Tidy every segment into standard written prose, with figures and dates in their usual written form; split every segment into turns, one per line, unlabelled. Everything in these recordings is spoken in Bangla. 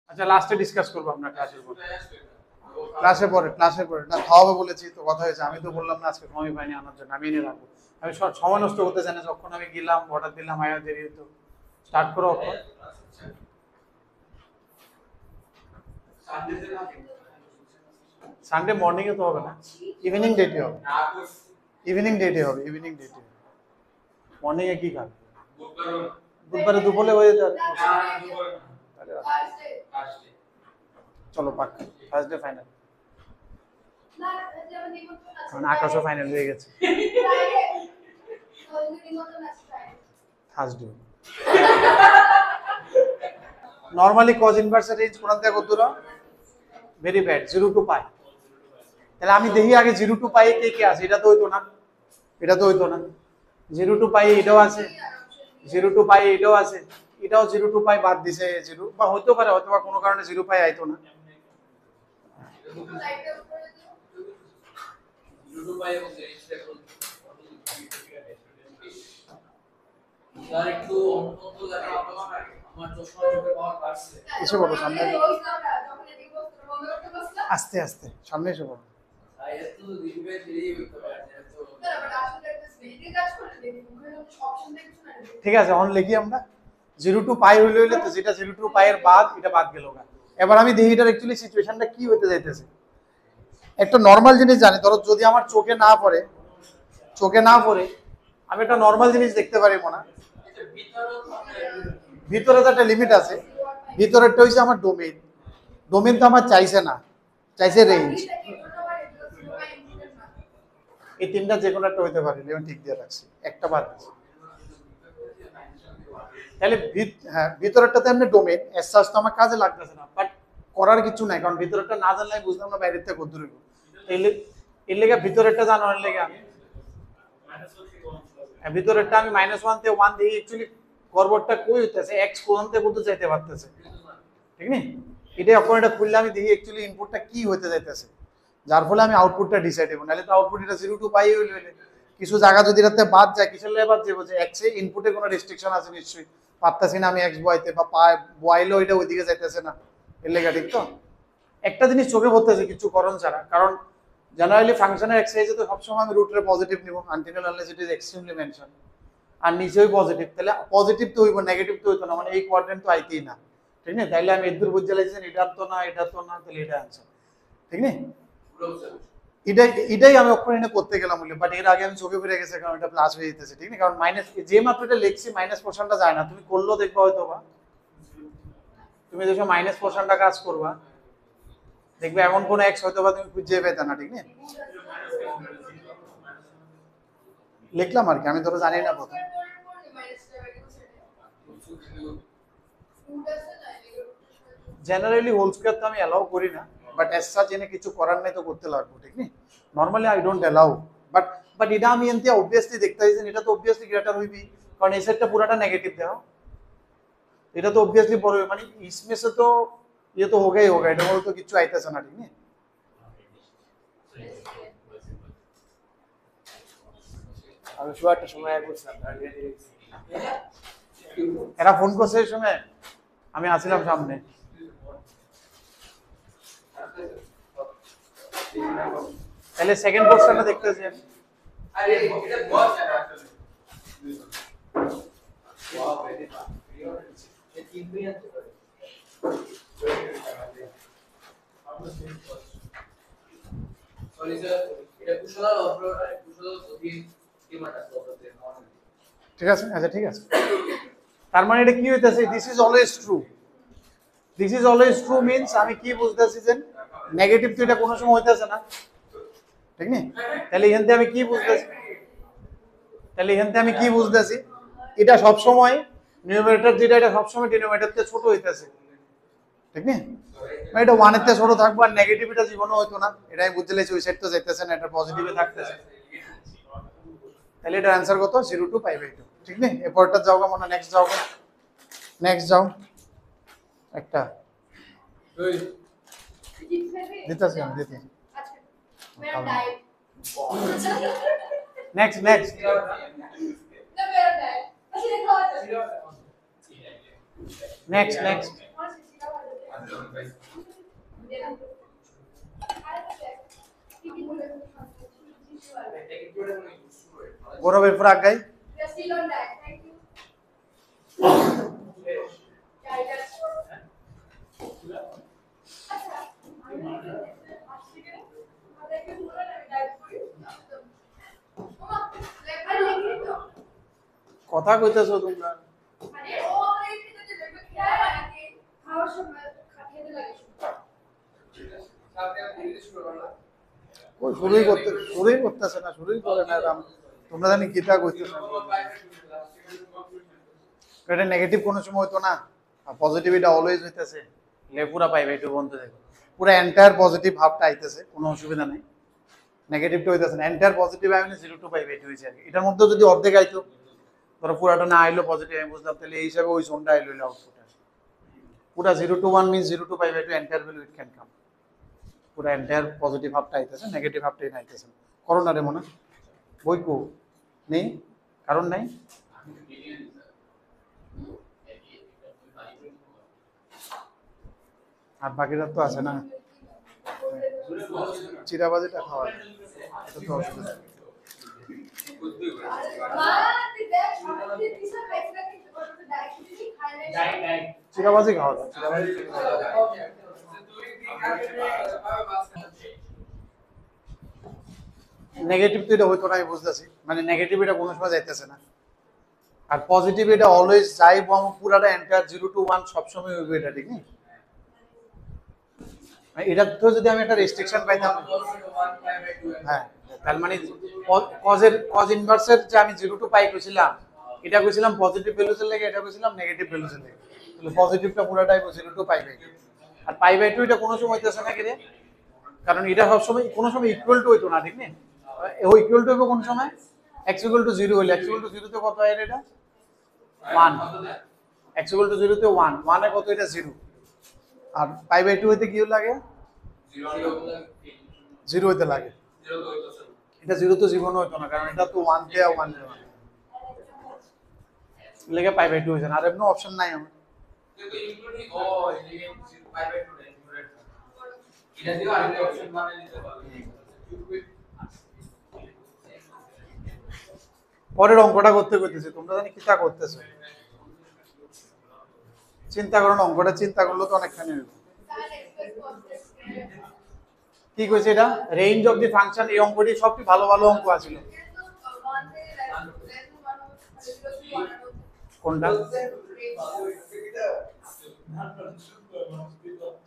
আচ্ছা লাস্টে ডিসকাস করবো আমরা ক্লাসের পর। ক্লাসের পরে না খাওয়াবে বলেছি তো কথা হয়েছে, আমি তো বললাম না আজকে সময় পাইনি আনার জন্য, আমি এনে রাখবো। আমি সময় নষ্ট করতে চাই না, যখন আমি গেলাম অর্ডার দিলাম আয়া দেরি হতো। স্টার্ট করো অক্ষর। সানডে মর্নিং এ তো হবে না, ইভিনিং ডেটে হবে। ইভিনিং ডেটে হবে, ইভিনিং ডেটে। মর্নিং এ কি খাবে? বুধবারে দুপুরে হয়ে যেতে হবে। চলো পাক, ফার্স্ট ডে ফাইনাল। কারণ আকাশও ফাইনাল হয়ে গেছে। First day normally cos inverse range কোন থেকে কত দূর? ভেরি ব্যাড, 0 টু পাই। তাহলে আমি দেখি আগে 0 টু পাই কে কে আছে, এটা তো হইতো না, এটা তো হইতো না। 0 টু পাই এটাও আছে, 0 টু পাই এটাও আছে, এটাও 0 টু পাই বাদ দিছে 0, বা হইতে পারে হয়তো বা কোনো কারণে 0 পাই আইতো না। এসে বলো সামনে, আস্তে আস্তে সামনে এসে বলো। ঠিক আছে অন লিখি আমরা 0 টু পাই হইলে হইলে তো যেটা 0 টু পাই এর বাদ এটা বাদ গেল না। এবার আমি দেখি এটার অ্যাকচুয়ালি সিচুয়েশনটা কি হতে যাইতেছে। একটা নরমাল জিনিস জানি, ধরো যদি আমার চোখে না পড়ে আমি একটা নরমাল জিনিস দেখতে পারিব না। ভিতরে তো একটা লিমিট আছে, ভিতরেরটা হইছে আমার ডোমেইন। ডোমেইন তো আমার চাইছে না, চাইছে রেঞ্জ। এই তিনটা যে কোনো একটা হইতে পারে, আমি ঠিক দিয়ে রাখছি, একটা বাদ দিচ্ছি। তাহলে হ্যাঁ ভিতরেরটাতে এমনি ডোমেইন এসাস তো আমার কাজে লাগতেছে না, বাট করার কিছু নাই, কারণ ভিতরেরটা না জানলে বুঝলাম না বাইরের থেকে কত দূর। এর লেগে ভিতরেরটা জানার লেগে আমি ভিতরেরটা আমি -1 থেকে 1 দিয়ে অ্যাকচুয়ালি ফরওয়ার্ডটা কই হইতেছে x কোণ থেকে কত যাইতে পারতেছে, ঠিক না? এটা এখন এটা খুললে আমি দেখি অ্যাকচুয়ালি ইনপুটটা কি হইতে যাইতেছে, যার ফলে আমি আউটপুটটা ডিসাইড করব। নাহলে তো আউটপুট এটা 0 টু পাই হইলে কিছু জায়গা যদি এটাতে বাদ যায়, কিসের লেগে বাদ যাবে, যে x এ ইনপুটে কোনো রেস্ট্রিকশন আছে নিশ্চয়ই, পারতাছি না আমি x বয়াইতে, বা বয়াইলেও এটা ওইদিকে যাইতেছে না, এর লেগে। ঠিক তো? একটা জিনিস চোখে পড়তেছে কিছু করণ ছাড়া, কারণ জেনারেলি ফাংশনের এক্সারসাইজে তো সবসময় আমি রুটের পজিটিভ নিব until unless it is extremely mention, আর নিচেই পজিটিভ। তাহলে পজিটিভ তো হইব, নেগেটিভ তো হইতো না, মানে এই কোয়াড্রেন্ট তো আইতেই না, ঠিক না? তাইলে আমি এদুর বুঝতে লাগছেন এটা তো না, তাহলে এটা আনসার, ঠিক না? এটাই আমি অক্ষর এনে করতে গেলাম বলে, বাট এর আগে আমি চোখে ফিরে গেছে, কারণ এটা প্লাস হয়ে যেতেছে, ঠিক না? কারণ মাইনাস যে মাত্র এটা লিখছি মাইনাস পোর্শনটা যায় না, তুমি করলেও দেখবা হয়তো বা তুমি যখন মাইনাস পোর্শনটা কাজ করবা দেখবে এমন কোন এক্স হয়তো বা তুমি খুঁজে পেতে না, ঠিক না? লিখলাম আর কি, আমি ধরো জানি না প্রথম। জেনারেলি হোল স্কয়ার তো আমি অ্যালাউ করি না, বাট এস সাচ এনে কিছু করার নাই তো করতে লাগবে, ঠিক না? Normally I don't allow, but এটা আমি এনতে অবভিয়াসলি দেখতে পাইছেন, এটা তো অবভিয়াসলি গ্রেটার হইবি, কারণ এই সেটটা পুরাটা নেগেটিভ দাও, এটা তো অবভিয়াসলি বড় হবে, মানে इसमें से तो ये तो होगा ही होगा, এটা বলতে তো কিছু আইতেছে না, ঠিক না?
আমি শোয়ারটা সময় করছিলাম,
এরা ফোন করছে এই সময়, আমি আসছিলাম সামনে। তাহলে সেকেন্ড পোর্শনটা দেখতেছি আমি।
আরে এটা বস আছে আসলে ওয়াও ভেরি এই তিন দুই আছে সরি স্যার, এটা কুশলা যদি টিমাটা করতে হবে।
ঠিক আছে, আচ্ছা ঠিক আছে। তার মানে এটা কি হইতাছে, this is always true. This is always true means আমি কি বুঝতেছি যে নেগেটিভ তো এটা কোনো সময় হইতাছে না, ঠিক না? তাহলে এখানে আমি কি বুঝতেছি, এটা সব সময় নিউমারেটর যেটা এটা সব সময় ডিনোমিনেটর থেকে ছোট হইতাছে, ঠিক না? মানে এটা 1 এর থেকে ছোট থাকবে, আর নেগেটিভ এটা জীবনও হইতো না, এটাই বুঝতে লেছি ওই সাইড তো যাইতেছে না, এটা পজিটিভে থাকতেছে। তাহলে এটার অ্যান্সার কত? 0 টু π/2, ঠিক না? এরপরটা যাও মনে, নেক্সট যাও একটা দিতেছি আমি দিতে। নেক্সট গৌরবের পর আগাই কথা কইতেছো তোমরা ওই শুরুই করতেছে না শুরুই করে না এরকম তোমরা জানি কিতা কইতেছো এটা নেগেটিভ কোনো সময় হতো না আর পজিটিভ এটা অলওয়েজ হইতেছে পুরা পাইবে একটু বন্ধ দেখো পুরা এন্টায়ার পজিটিভ হাফটা আইতেছে কোনো অসুবিধা নাই নেগেটিভটা হইতেছে না এন্টায়ার পজিটিভ আইনে 0 পাইবে এটা হইছে আর কি। এটার মধ্যে যদি অর্ধেক আইতো ধরো পুরাটা না আইলো পজিটিভ আমি বুঝলাম তাহলে এই হিসাবে ওই জোনটা আইলো আউটপুট পুরা 0 to 1 means 0 to pi by two entire value it can come পুরা এন্টায়ার পজিটিভ হাফটা আইতেছে নেগেটিভ হাফটাই আইতেছে করো না রে মনে বই কো নেই কারণ নাই আর বাকিরা তো আছে না চিরাবাজিটা খাওয়া এটা তো অসুবিধা চিরাবাজি খাওয়া যায় চিরাবাজি নেগেটিভ তো এটা হইতো না আমি বুঝতেছি মানে নেগেটিভ এটা কোনো সময় যাইতেছে না আর পজিটিভ এটা অলওয়েজ যাই পুরাটা এন্টার 0 to 1 সবসময় হইবে এটা ঠিক নেই এটা তো যদি আমি একটা রেস্ট্রিকশন পাইতাম হ্যাঁ তার মানে কজ ইনভার্সের যে আমি 0 to পাই কইছিলাম এটা কইছিলাম পজিটিভ ভ্যালুসের লাগে এটা কইছিলাম নেগেটিভ ভ্যালুসের লাগে তাহলে পজিটিভটা পুরোটাই 0 to পাই বাই আর পাই বাই 2 এটা কোনো সময় হইতেছে না কি রে কারণ এটা সব সময় কোনো সময় ইকুয়াল টু হইতো না ঠিক নেই ও ইকুয়াল টু হবে কোন সময় x equal to 0 হলে x equal to 0 তে কত হয় এটা 1 x equal to 0 তে 1 1 এ কত এটা 0 আর পাই বাই 2 হইতে কি লাগে 0 হইতে লাগে এটা 0 তো জীবন হইতো না কারণ এটা তো 1 তে 1 তে লেগে পাই বাই 2 হইছে আর কোনো অপশন নাই আমার
কিন্তু ইনক্লুডিং ও এই পাই বাই 2 ইনক্লুডেড এটা দিও আরেকটা অপশন বানিয়ে দিতে পারবে
পরের অঙ্কটা করতে করতেছি তোমরা জানি কিটা করতেছো চিন্তা করো না অঙ্কটা চিন্তা করলে তো অনেকখানি হইবে কি কইছে এটা রেঞ্জ অফ দি ফাংশন এই অঙ্কটি সবটি ভালো ভালো অঙ্ক আছিল কোনটা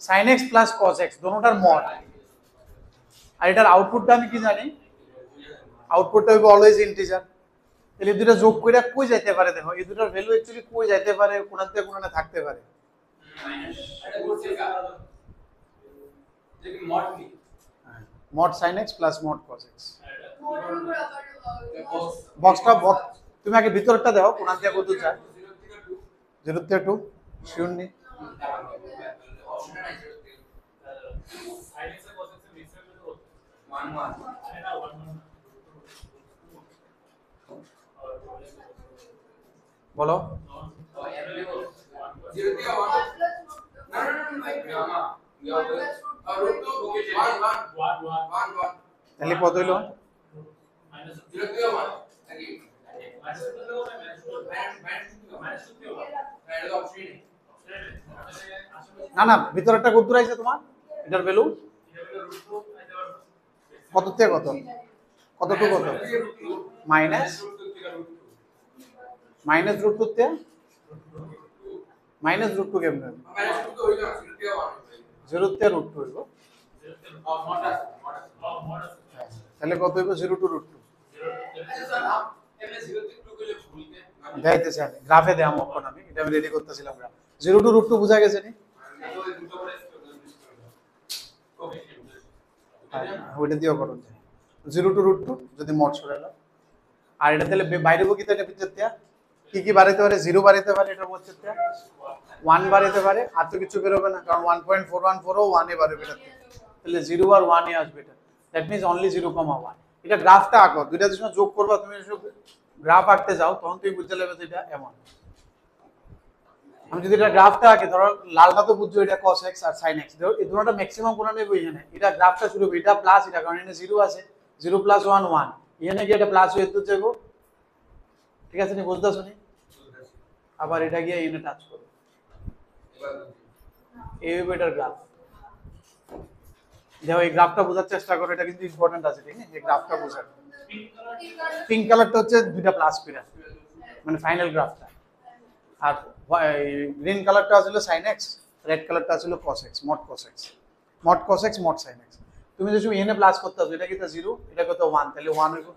sin x plus cos x দুটোটার মড আর এটার আউটপুটটা আমি কি জানি আউটপুটটা হইবে অলওয়েজ ইন্টিজার তাহলে দুটো যোগ কইরা কই যাইতে পারে দেখো এই দুটোর ভ্যালু অ্যাকচুয়ালি কই যাইতে পারে কোনাতে কোনাতে থাকতে পারে
এটা করছে কা যে মড কি
mod sin x plus mod cos x বক্সটা তুমি আগে ভিতরটা দাও কোনাতে কত চাই 0 থেকে 2 শিওর নি
অপশন নাই sin x এর cos x এর মিক্স হবে তো 1 1
বলো তাহলে কত হইলো না না ভিতরটা কত দূর আইছে তোমার এটার ভ্যালু কত থেকে কত কত টু কত মাইনাস মাইনাস রুট টু তে মাইনাস রুট টু কেমনে জিরো তে রুট টু হইব তাহলে কত হইব 0 টু রুট টু দেখাইতেছি আমি গ্রাফে দেখাম অঙ্কন আমি এটা আমি রেডি করতেছিলাম গ্রাফ 0 টু রুট টু বুঝা গেছে নি ওইটা দিও করুন 0 টু রুট টু যদি মড সরালো আর এটা তাহলে বাইরে কি তো এটা ভিতর দিয়া কি কি বাড়াইতে পারে 0 বাড়াইতে পারে এটা হচ্ছে 1 বাড়াইতে পারে আর তো কিছু বের হবে না কারণ 1.414 ও 1 এ বাড়বে এটা তাহলে 0 আর 1 এ আসবে এটা দ্যাট মিন্স অনলি 0,1 এটা গ্রাফটা আঁকো দুইটা যখন যোগ করবা তুমি গ্রাফ আঁকতে যাও তখন তুমি বুঝতে পারবে যে এটা এমন আমি যদি এটা গ্রাফটা আঁকি, ধরো লালটা তো বুঝছো এটা cos x আর sin x, ধরো এই দুটোটা ম্যাক্সিমাম কোণা নেব এখানে, এটা গ্রাফটা শুরু হবে এটা প্লাস এটা, কারণ এখানে 0 আছে, 0 + 1 1, এখানে গিয়ে এটা প্লাস হয়ে তো যাবো, ঠিক আছে নি, বুঝতেছো নি? আবার এটা গিয়ে এখানে টাচ করবে, এই হবে এটার গ্রাফ। দেখো এই গ্রাফটা বোঝার চেষ্টা করো, এটা কিন্তু ইম্পর্টেন্ট আছে, ঠিক আছে? এই গ্রাফটা বোঝার, পিঙ্ক কালারটা হচ্ছে দুইটা প্লাস পিরা, মানে ফাইনাল গ্রাফটা, আর গ্রিন কালারটা ছিল sin x, রেড কালারটা ছিল cos x, mod cos x, mod cos x, mod sin x। তুমি যদি এখানে প্লাস করতে হবে, এটা কি তা 0, এটা কত 1, তাহলে 1 হইব।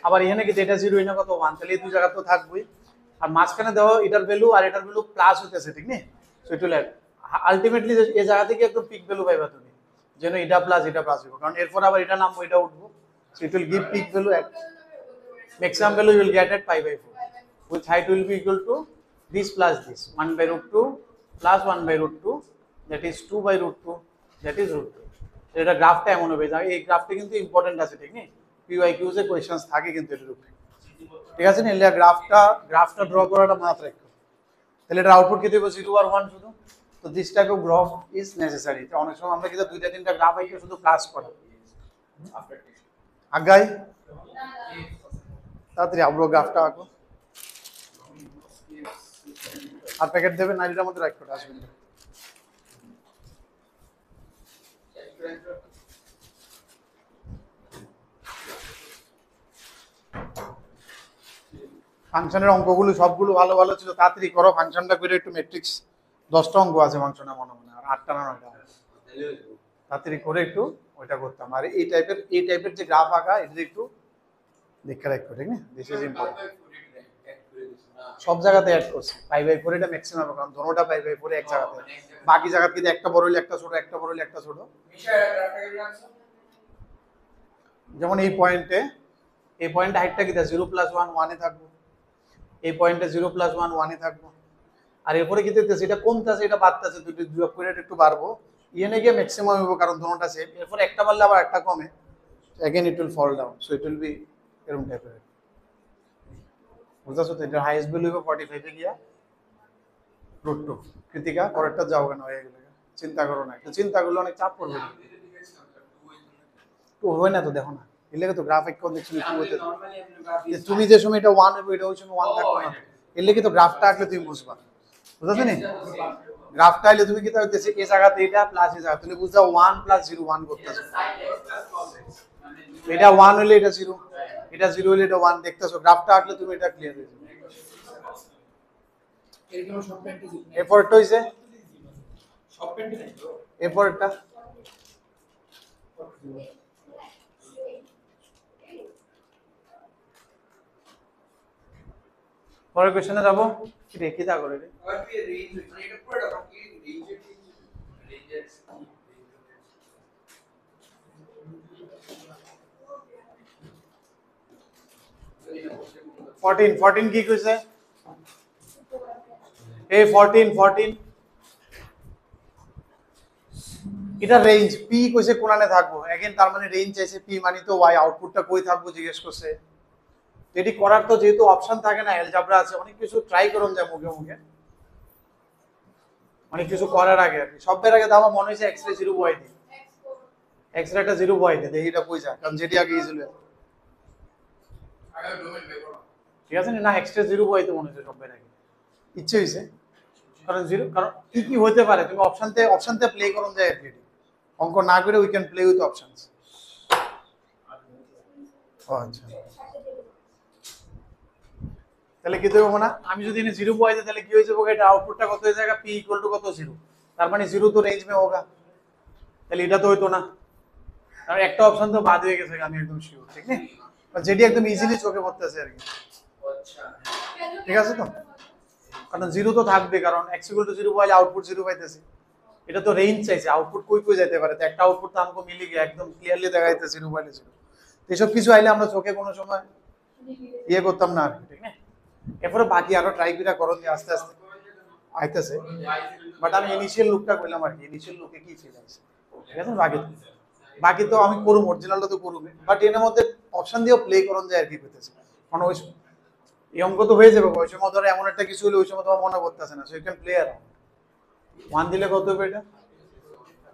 আবার এখানে কি এটা 0, এটা কত 1, তাহলে এই দুই জায়গা তো থাকবেই। আর মাঝখানে দাও এটার ভ্যালু আর এটার ভ্যালু প্লাস হইতেছে, ঠিক না? সো ইট উইল আলটিমেটলি এই জায়গা থেকে একদম পিক ভ্যালু পাইবা তুমি, যেন এটা প্লাস হইব, কারণ এরপর আবার এটা নামবো, এটা উঠবো, so it will give pick value at maximum value you will get at pi by 4, which height will be equal to this plus this, 1/√2 plus 1/√2, that is 2/√2, that is √2। এটা গ্রাফটা এমন হবে, এই গ্রাফটা কিন্তু ইম্পর্টেন্ট আছে, ঠিক না? পিওয়াইকিউজ এ কোশ্চেন্স থাকে কিন্তু এর উপরে, ঠিক আছে না? এর গ্রাফটা ড্র করাটা মাথায় রাখো। তাহলে এটা আউটপুট কি দেব, 0 আর 1 শুধু। তো this type of graph is necessary. তো অনেক সময় আমরা কিন্তু দুইটা তিনটা গ্রাফ আইকে শুধু প্লাস করা আগাই, তাড়াতাড়ি আবরো গ্রাফটা আঁকো, আর প্যাকেট দেবে নারীটার মধ্যে রাখতে আসবেন। ফাংশনের অঙ্কগুলো সবগুলো ভালো ভালো ছিল, তাড়াতাড়ি করো ফাংশনটা করে, একটু ম্যাট্রিক্স 10টা অঙ্ক আছে ফাংশনে মনে মনে, আর 8টা না 9টা, তাড়াতাড়ি করে একটু ওইটা করতাম। আর এই টাইপের যে গ্রাফ আঁকা, এটা একটু দেখে রাখো, ঠিক না? This is important. সব জায়গাতে অ্যাড করছি π/4, এটা ম্যাক্সিমাম, কারণ ধরোটা π/4 এক জায়গাতে, বাকি জায়গাতে কিন্তু একটা বড় হইলে একটা ছোট, একটা বড় হইলে একটা ছোট। যেমন এই পয়েন্টে হাইটটা কি 0 + 1 1 এ থাকবো, এই পয়েন্টে 0 + 1 1 এ থাকবো, আর এরপরে কি দেখতেছি এটা কমতেছে, এটা বাড়তেছে, দুটো যোগ করে একটু বাড়বো, ইএনএ গিয়ে ম্যাক্সিমাম হইব, কারণ ধরোটা সেম, এরপর একটা বাড়লে আবার একটা কমে, again it will fall down, so it will be এরকম টাইপের, বুঝতেছো তো? এটা হাইয়েস্ট ভ্যালু হবে 45 এ গিয়া √2। কৃতিকা পরেরটা যাও কেন হয়ে গেলে, চিন্তা করো না, একটু চিন্তা করলে অনেক চাপ পড়বে, তো হয় না তো, দেখো না এর লেগে তো গ্রাফিক কন্ডিশন কি হতে, তুমি যে সময় এটা 1 হবে, এটা ওই সময় 1 থাকবে না, এর লেগে তো গ্রাফটা আঁকলে তুমি বুঝবা, বুঝছো না? গ্রাফটা আইলে তুমি কি তা হইতেছে, এই জায়গাতে এটা প্লাস এই জায়গা, তুমি বুঝছো 1 + 0 1 করতেছো, এটা 1 হলে এটা 0, এটা 0 হলে এটা 1, দেখতেছো? গ্রাফটা আঁকলে তুমি এটা ক্লিয়ার হয়ে যাবে। এরপরটা হইছে এরপরটা পরের কোশ্চেনে যাব, কি দেখি তা করে রে। ফোরটিন কি কইছে? এই 14 এটা রেঞ্জ, পি কইছে কোনানে থাকবো, এগেন তার মানে রেঞ্জ চাইছে, পি মানে তো ওয়াই, আউটপুটটা কই থাকবো জিজ্ঞেস করছে। এটি করার তো যেহেতু অপশন থাকে না, অ্যালজেব্রা আছে, অনেক কিছু ট্রাই করুন যায় মুখে মুখে, অনেক কিছু করার আগে আর কি। সবের আগে দাও মনে হয়েছে এক্স রে 0 বয় দিই, এক্স রে একটা 0 বয় দিই, দেখি এটা কই যায়, কারণ যেটি আগে ইজিলি, ঠিক আছে না? এক্স রে 0 বয় তো মনে হচ্ছে সবের আগে, ইচ্ছে হয়েছে, কারণ 0, কারণ কি হতে পারে, তুমি অপশনতে প্লে করুন যায় আর কি, অঙ্ক না করে we can play with options. ও আচ্ছা, তাহলে কি দেবো না, আমি যদি এনে 0 বয় দিই তাহলে কি হয়ে যাবে, এটা আউটপুটটা কত হয়ে যাবে, পি ইকুয়াল টু কত 0, তার মানে 0 তো রেঞ্জ মে হোগা, তাহলে এটা তো হইতো না, কারণ একটা অপশন তো বাদ হয়ে গেছে, আমি একদম শিওর, ঠিক না? যেটি একদম ইজিলি চোখে পড়তেছে আর কি, ঠিক আছে তো? কারণ 0 তো থাকবে, কারণ x = 0 বলে আউটপুট 0 পাইতেছি, এটা তো রেঞ্জ চাইছে, আউটপুট কই যেতে পারে, তো একটা আউটপুট তো আমাকে মিলে গিয়ে একদম ক্লিয়ারলি দেখা যাইতেছে 0 বলে 0, এসব কিছু আইলে আমরা চোখে কোনো সময় ইয়ে করতাম না আর কি, ঠিক না? এরপরে বাকি আরো ট্রাই করো যে আস্তে আস্তে আইতেছে, বাট আমি ইনিশিয়াল লুকটা কইলাম আর কি, ইনিশিয়াল লুকে কি ফিল আছে, ঠিক আছে? বাকি তো আমি করুম, অরিজিনালটা তো করুম, বাট এর মধ্যে অপশন দিয়েও প্লে করুন যায় আর কি করতেছে, কারণ ওই এই অঙ্ক তো হয়ে যাবে, ওই সময় ধরো এমন একটা কিছু হলে ওই সময় তোমার মনে করতেছে না, so you can play around. 1 দিলে কত হবে এটা?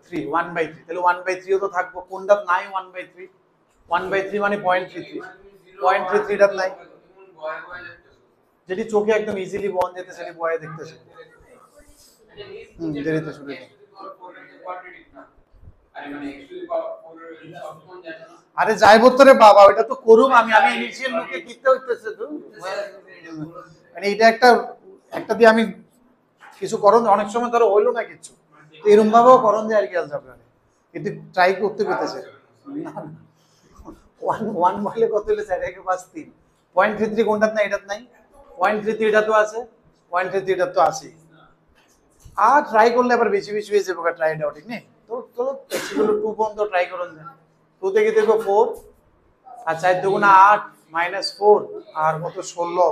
3, 1/3, তাহলে 1/3 ও তো থাকবো, কোনটা নাই 1/3? 1/3 মানে 0.33, 0.33 টা নাই, যেটি চোখে একদম ইজিলি বন যেতে সেটি বয়ে দেখতেছে। দেরিতে শুরু হয়। আরে যাইব তো রে বাবা, ওটা তো করুম আমি ইনিশিয়াল লুকে কিনতে হইতেছে তো, মানে এটা একটা দিয়ে আমি কিছু করণ, অনেক সময় ধরো হইলো না কিছু, তো এরকম ভাবেও করণ যায় আর কি আলজাবরা, কিন্তু ট্রাই করতে পেতেছে না। 1 বলে কত হলো? 4 একে 5 3, 0.33 কোনটাত নাই? এটাত নাই। 0.33 এটা তো আছে, 0.33 এটা তো আছে। আর ট্রাই করলে আবার বেশি বেশি হয়ে যাবে, ট্রাই দাও, ঠিক নেই তো? চলো এক্সিগুলো 2 পর্যন্ত ট্রাই করুন যায়। 2 থেকে দেখো 4 আর 4 দুগুণা 8 মাইনাস 4 আর কত 16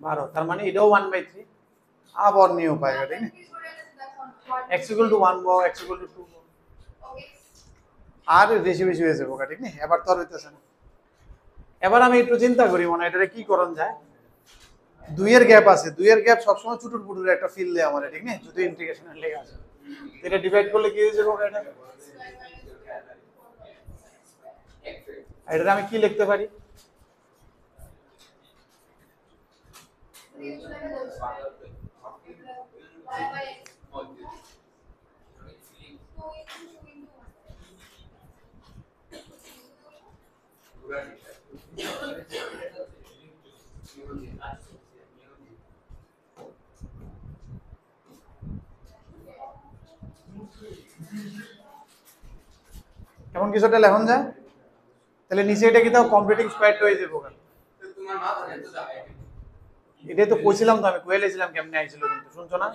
12, তার মানে এটাও 1/3। আবার নিয়ে উপায়, ঠিক না? x equal to 1 বো, x equal to 2 বো, আর বেশি বেশি হয়ে যাবে, ঠিক না? এবার তো আর হইতেছে না। এবার আমি একটু চিন্তা করি মনে হয় এটা কি করণ যায়। 2 এর গ্যাপ আছে, 2 এর গ্যাপ সবসময় চুটুর পুটুর একটা ফিল দেয় আমার, ঠিক না? যদি ইন্টিগ্রেশনের লেগে আছে, এটা ডিভাইড করলে কি হয়ে যাবে এটা? এটা আমি কি লিখতে পারি? কেমন কিছুটা লেখন যায়, তাহলে নিচে এটা কি তাও কমপ্লিটিং স্কয়ারটা হয়ে যাবে ওখানে। এটাই তো কইছিলাম, তো আমি কইলে ছিলাম কেমনে আইছিল, কিন্তু শুনছো না?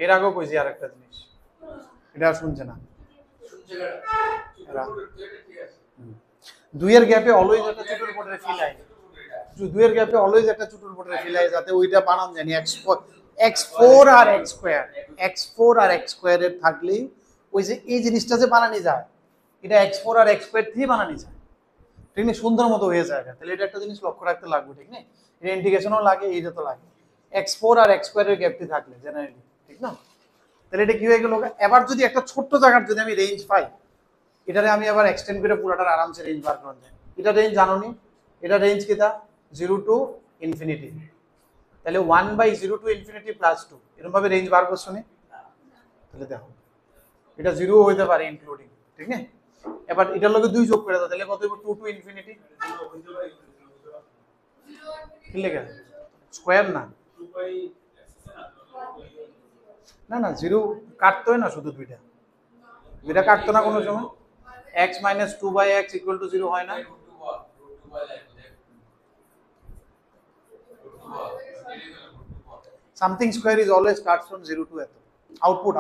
এর আগেও কইছি আরেকটা জিনিস, এটা আর শুনছে না। 2 এর গ্যাপে অলওয়েজ একটা চুটুর পটরে ফিল আয়, 2 এর গ্যাপে অলওয়েজ একটা চুটুর পটরে ফিল আয়, যাতে ওইটা বানান জানি x4 আর x স্কয়ার, x4 আর x স্কয়ারের থাকলেই ওই যে এই জিনিসটা যে বানানি যায়, এটা x4 আর x স্কয়ার দিয়ে বানানি যায়, ঠিক না? সুন্দর মতো হয়ে যায়। তাহলে এটা একটা জিনিস লক্ষ্য রাখতে লাগবে, ঠিক না? এটা ইন্টিগ্রেশনও লাগে, এইটা তো লাগে, x4 আর x স্কয়ারের গ্যাপটি থাকলে জেনারেলি, ঠিক না? তাহলে এটা কি হয়ে গেল? এবার যদি একটা ছোট্ট জায়গার যদি আমি রেঞ্জ পাই, এটারে আমি আবার এক্সটেন্ড করে পুরোটার আরামসে রেঞ্জ বার করা যায়। এটা রেঞ্জ জানো নি? এটা রেঞ্জ কিটা? 0 টু ইনফিনিটি। তাহলে 1/0 টু ইনফিনিটি প্লাস 2, এরকম ভাবে রেঞ্জ বার করছো নি? তাহলে দেখো এটা 0 হইতে পারে ইনক্লুডিং, ঠিক না? এবার এটার লগে 2 যোগ করে দাও, তাহলে কত হবে? 2 টু ইনফিনিটি। কি লেখা? স্কয়ার না, না না 0 কাটতো না, শুধু দুইটা কাটতো না কোনো সময়। x minus 2/x equal to 0 হয় না? Something square is always starts from 0 to এত। Output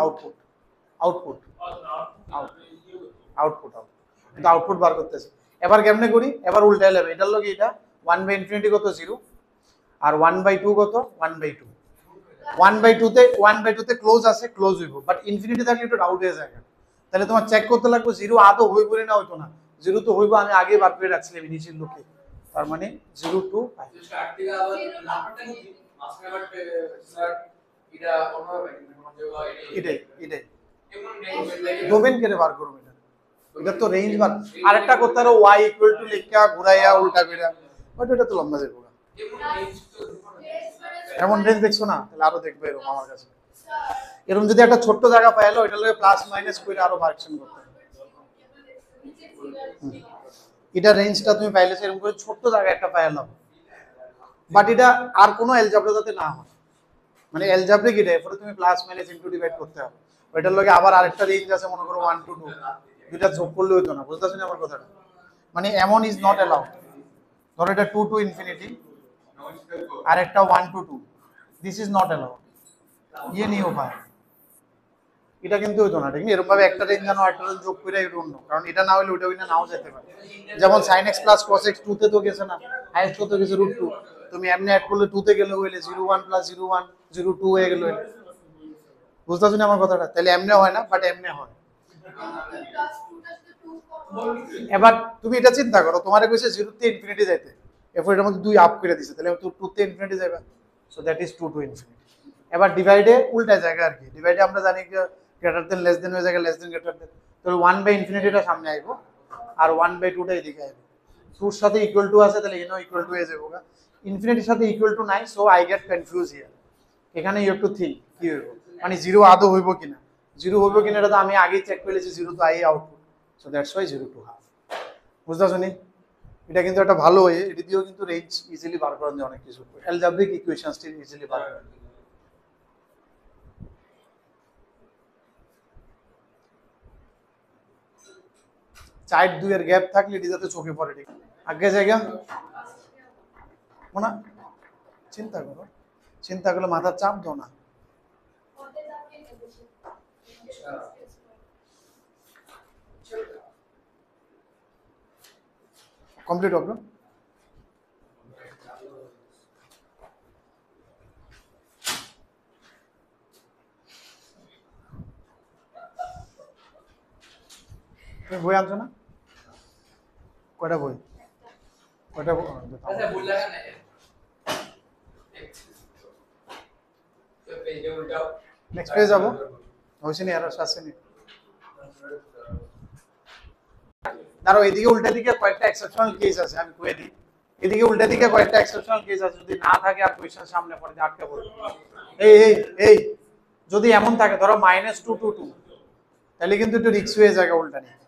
কিন্তু আউটপুট বার করতেছে। এবার কেমনে করি? এবার উল্টাইলে হবে, এটার লগে এটা 1/infinity কত? 0, আর 1/2 কত? 1/2। 1/2 তে ক্লোজ আছে, ক্লোজ হইব, বাট ইনফিনিটি থাকলে একটু ডাউট হয়ে যায়। তাহলে তোমার চেক করতে লাগবে 0 আদৌ হইব না হইতো না। 0 তো হইব, আমি আগে বার করে রাখছিলাম ইনিশিয়াল লুকে, তার মানে 0 টু এটাই ডোমেন কেটে বার করব। এটা তো রেঞ্জ বার, আরেকটা করতে আরো y ইকুয়াল টু লেখা ঘুরাইয়া উল্টা কইরা, বাট এটা তো লম্বা যাবে। এমন রেঞ্জ দেখছো না? তাহলে আরো দেখবে এরকম আমার কাছে। এরকম যদি একটা ছোট্ট জায়গা পাইলো, এটা লগে প্লাস মাইনাস করে আরো ভার্সন করতে হবে। এটা রেঞ্জটা তুমি পাইলে এরকম করে ছোট্ট জায়গা একটা পাইলো, বাট এটা আর কোনো অ্যালজেব্রা যাতে না হয়, মানে অ্যালজেব্রিক এটা এরপরে তুমি প্লাস মাইনাস ইনটু ডিভাইড করতে হবে। ওইটার লগে আবার আরেকটা রেঞ্জ আছে, মনে করো 1 টু 2, দুইটা যোগ করলে হইতো না। বুঝতেছ না আমার কথাটা? মানে এমন ইজ নট অ্যালাউড। ধরো এটা 2 টু ইনফিনিটি আর একটা 1 to 2, this is not allowed. ইয়ে নিও ভাই, এটা কিন্তু হইতো না, ঠিক না? এরকম ভাবে একটা রেঞ্জ জানো আরেকটা রেঞ্জ যোগ করে এটা অন্য, কারণ এটা না হলে ওইটা ওইটা নাও যেতে পারে। যেমন sin x plus cos x 2 তে তো গেছে না, হাইয়েস্ট কত গেছে √2, তুমি এমনি অ্যাড করলে 2 তে গেলে হইলে 01 প্লাস 01 02 হয়ে গেল। বুঝতেছ না আমার কথাটা? তাহলে এমনি হয় না, বাট এমনি হয়। এবার তুমি এটা চিন্তা করো, তোমারে কইছে 0 তে ইনফিনিটি যাইতে, এরপর এটার মধ্যে 2 আপ করে দিছে, তাহলে তো 2 তে ইনফিনিটি যাবে, so that is 2 to infinity. এবার ডিভাইডে উল্টা জায়গা আর কি, ডিভাইডে আমরা জানি গ্রেটার দেন লেস দেন হয়ে জায়গা লেস দেন গ্রেটার দেন, তাহলে 1/ইনফিনিটিটা সামনে আইবো আর 1/2টা এদিকে আইবো। 2 এর সাথে ইকুয়াল টু আছে, তাহলে এনও ইকুয়াল টু হয়ে যাবো, ইনফিনিটির সাথে ইকুয়াল টু নাই, so I get confuse here. এখানে ইউ হ্যাভ টু থিঙ্ক কি হইব, মানে 0 আদৌ হইব কিনা, 0 হইব কিনা এটা তো আমি আগেই চেক করেছি, 0 তো I output, so that's why 0 to half. বুঝতে নি? এটা কিন্তু একটা ভালো ওয়ে, এটা দিয়েও কিন্তু রেঞ্জ ইজিলি বার করা যায় অনেক কিছু, অ্যালজেব্রিক ইকুয়েশনস ইজিলি বার করা যায়। চাইড 2 এর গ্যাপ থাকলে এটি যাতে চোখে পড়ে, ঠিক আগে জায়গা না, চিন্তা করো, চিন্তা করলে মাথার চাপ দাও না। কমপ্লিট হবে তুমি বই আনছো না? কয়টা বই? কয়টা
अच्छा बोल लगा ना तो पेज उल्टाओ
নেক্সট পেজ যাবো, হয়েছে নি আর আসেনি। ধরো এদিকে উল্টা দিকে কয়েকটা এক্সেপশনাল কেস আছে, আমি কয়ে দিই, এদিকে উল্টা দিকে কয়েকটা এক্সেপশনাল কেস আছে, যদি না থাকে আর কোয়েশ্চেন সামনে পড়ে আটকে পড়বে। এই যদি এমন থাকে ধরো -2 টু 2, তাহলে কিন্তু একটু রিস্ক হয়ে যায় উল্টা নিয়ে।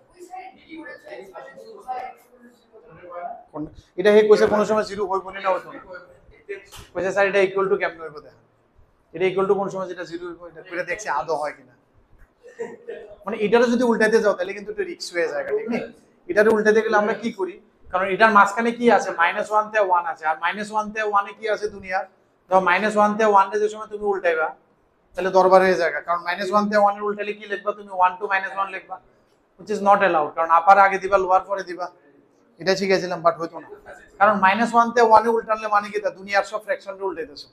এটা হে কইছে কোন সময় 0 হইব না হতো না, কইছে স্যার এটা ইকুয়াল টু কেমন হইব দেখা, এটা ইকুয়াল টু কোন সময় যেটা 0 হইব এটা করে দেখছি আদৌ হয় কিনা, মানে এটারও যদি উল্টাতে যাও তাহলে কিন্তু একটু রিস্ক হয়ে যায়, ঠিক না? এটারে উল্টাতে গেলে আমরা কি করি, কারণ এটার মাঝখানে কি আছে, -1 তে 1 আছে, আর -1 তে 1 এ কি আছে দুনিয়ার, তো -1 তে 1 এর যে সময় তুমি উল্টাইবা তাহলে দরবার হয়ে যায়, কারণ -1 তে 1 এর উল্টালে কি লিখবা তুমি, 1 টু -1 লিখবা, which is not allowed, কারণ আপার আগে দিবা লোয়ার পরে দিবা, এটা শিখেছিলাম বাট হইতো না, কারণ -1 তে 1 এ উল্টালে মানে কি তা দুনিয়ার সব ফ্র্যাকশন রে উল্টাইতেছো,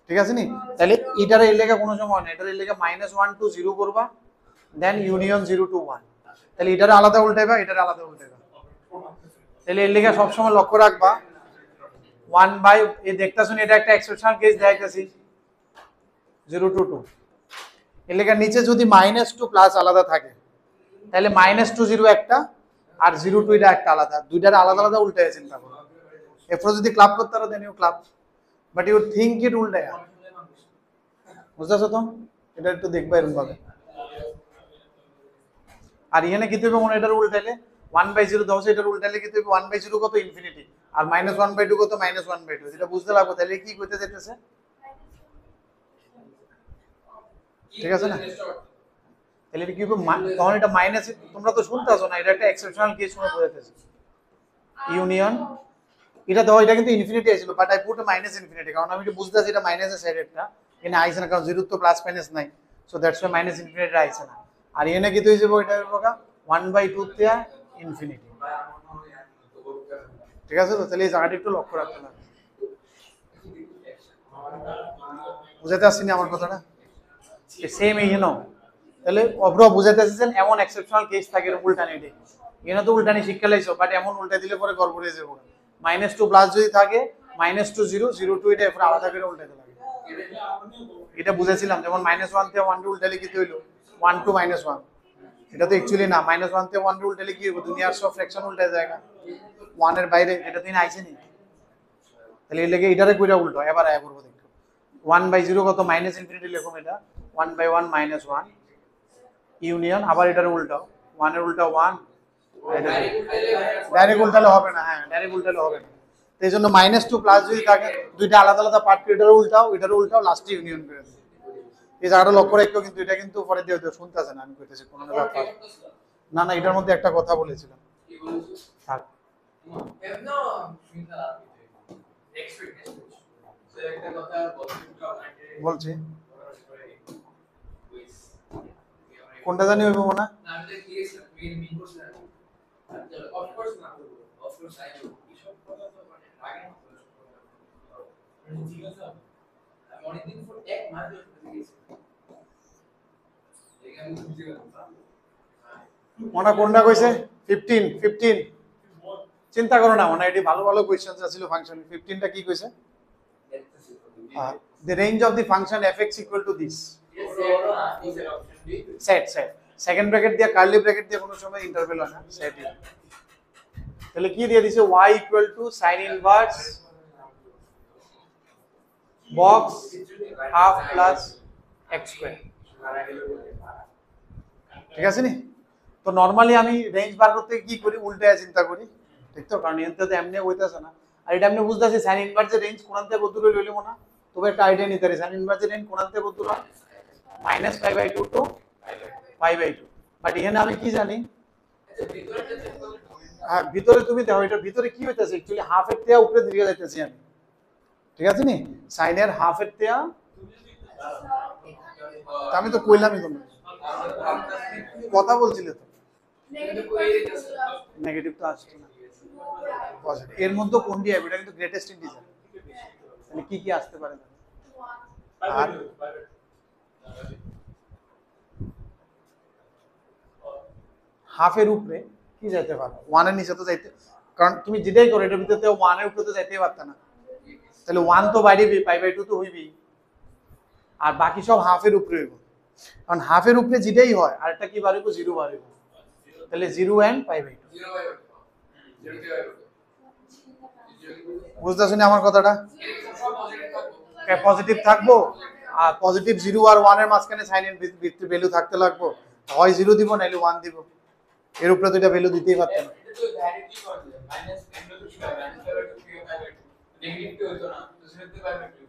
ঠিক আছে নি? তাহলে এটারে এর লেখা কোনো সময় না, এটারে এর লেখা -1 টু 0 করবা, দেন ইউনিয়ন 0 টু 1, তাহলে এটারে আলাদা উল্টাইবা, এটারে আলাদা উল্টাইবা, তাহলে এর লেখা সব সময় লক্ষ্য রাখবা 1 বাই, এই দেখতাছুন এটা একটা এক্সেপশনাল কেস দেখাইতেছি 0 টু 2, এর লেখা নিচে যদি -2 প্লাস আলাদা থাকে তাহলে -2 0 একটা আর 0 টু এটা একটা আলাদা, দুইটার আলাদা আলাদা উল্টায় চিন্তা করো, এরপর যদি ক্লাব করতে পারো then you club, but you think it উল্টায়, বুঝতেছো তো? এটা একটু দেখবা এরকম ভাবে। আর এখানে কি হবে মনে, এটার উল্টাইলে 1/0 দাও, এটার উল্টাইলে কি হবে 1/0 কত ইনফিনিটি, আর -1/2 কত -1/2, যেটা বুঝতে লাগবে, তাহলে কি কইতে যাইতেছে, ঠিক আছে না? তাহলে এটা কি হবে, তখন এটা মাইনাস, তোমরা তো শুনতেছো না, এটা একটা এক্সেপশনাল কেস শুনে বোঝাইতেছে, ইউনিয়ন এটা দাও, এটা কিন্তু ইনফিনিটি আসছিল, বাট আই পুট -ইনফিনিটি, কারণ আমি এটা বুঝতেছি এটা মাইনাসের সাইডেরটা, এখানে আইছে না, কারণ 0 তো প্লাস মাইনাস নাই, সো দ্যাটস ওয়াই -ইনফিনিটি আইছে না, আর এখানে কি হয়ে যাবে, এটা হবে 1/2 তে ইনফিনিটি, ঠিক আছে? তো তাহলে এই জায়গাটা একটু লক্ষ্য রাখতে হবে, বুঝাতে আসছি না আমার কথাটা? সেম এই নো, তাহলে অব্র বুঝাতে আসছেন এমন এক্সেপশনাল কেস থাকে উল্টানি, এখানে তো উল্টানি শিক্ষা লাইছো, বাট এমন উল্টা দিলে পরে গড়বড় হয়ে যাবে, -2 প্লাস যদি থাকে -2 0 0 টু এটা এরপর আলাদা করে উল্টাতে লাগে, এটা বুঝাইছিলাম, যেমন -1 তে 1 উল্টালে কি হইলো 1 টু -1, এটা তো অ্যাকচুয়ালি না, -1 তে 1 উল্টালে কি হবে, দুনিয়ার সব ফ্র্যাকশন উল্টায় যায়, 1 এর বাইরে, এটা তুই আইছে নি, তাহলে এই লেগে এটারে কইরা উল্টো, এবার আয়া করব দেখো 1/0 কত -ইনফিনিটি লিখো, এটা 1/1 -1 ইউনিয়ন, আবার এটারে উল্টাও, 1 এর উল্টা 1, ডাইরেক্ট উল্টালে হবে না, হ্যাঁ ডাইরেক্ট উল্টালে হবে না, তো এই জন্য -2 প্লাস যদি থাকে দুইটা আলাদা আলাদা পার্ট, এটারে উল্টাও লাস্টে ইউনিয়ন করে দাও, এই জায়গাটা লক্ষ্য রাখো, কিন্তু এটা কিন্তু পরে দিয়ে শুনতেছে না, আমি কইতেছি কোনো ব্যাপার না, না এটার মধ্যে একটা কথা বলেছিলাম, থাক
No, next week. So একটা কথা
বলছি, কোনটা জানি হইব মনে,
না আমি তো কেস মেইন কোর্স না, অফ কোর্স না, অফ কোর্স আই সব কথা তো মানে আগে ঠিক আছে, আমি অনেকদিন পর এক মাস ধরে গেছি, এখানে বুঝতে পারলাম
মনে কোনটা কইছে 15 15 চিন্তা করো না, মানে এটি ভালো ভালো কোয়েশ্চেনস আছিল ফাংশন 15টা কি কইছে? The range of the function fx equal to this. Set. Second bracket দিয়ে কার্লি ব্র্যাকেট দিয়ে কোনো সময় ইন্টারভেল হয় না, সেট। তাহলে কি দিয়ে দিছে? y equal to sin inverse box half plus x square। ঠিক আছে নি? তো নরমালি আমি রেঞ্জ বার করতে কি করি, উল্টায় চিন্তা করি, ঠিক তো? কারণ এতে তো এমনি হইতাছে না, আর এটা এমনি বুঝতাছি sin inverse এর রেঞ্জ কোনান্তে কত দূরে লইলে মনে, তবে একটা আইডিয়া নিতে পারি sin inverse এর রেঞ্জ কোনান্তে কত দূরে, -π/2 টু π/2। বাট এখানে আমি কি জানি, হ্যাঁ ভিতরে তুমি দেখো, এটা ভিতরে কি হইতাছে অ্যাকচুয়ালি হাফ এর থেকে উপরে দিকে যাইতেছি আমি, ঠিক আছে নি? sin এর হাফ এর থেকে, আমি তো কইলামই, তুমি কথা বলছিলে তো, নেগেটিভ তো আসছে না, পজিটিভ। এর মধ্যে কোনটি হবে? এটা কিন্তু গ্রেটেস্ট ইন্টিজার, তাহলে কি কি আসতে পারে? আর হাফের উপরে কি যেতে পারে? 1 এর নিচে তো যাইতে, কারণ তুমি যেটাই করো এটার ভিতরে 1 এর উপরে তো যাইতেই পারত না, তাহলে 1 তো বাইরে π/2 তো হইবি, আর বাকি সব হাফের উপরে হইব, কারণ হাফের উপরে যেটাই হয় আর একটা কি বাড়িব? 0 বাড়িব, তাহলে 0 and π/2। বুঝতেছ না আমার কথাটা? পজিটিভ থাকবো, আর পজিটিভ 0 আর 1 এর মাঝখানে সাইন এর ভ্যালু থাকতে লাগবো, হয় 0 দিব নাইলে 1 দিব, এর উপরে তো এটা ভ্যালু দিতেই পারতেন না।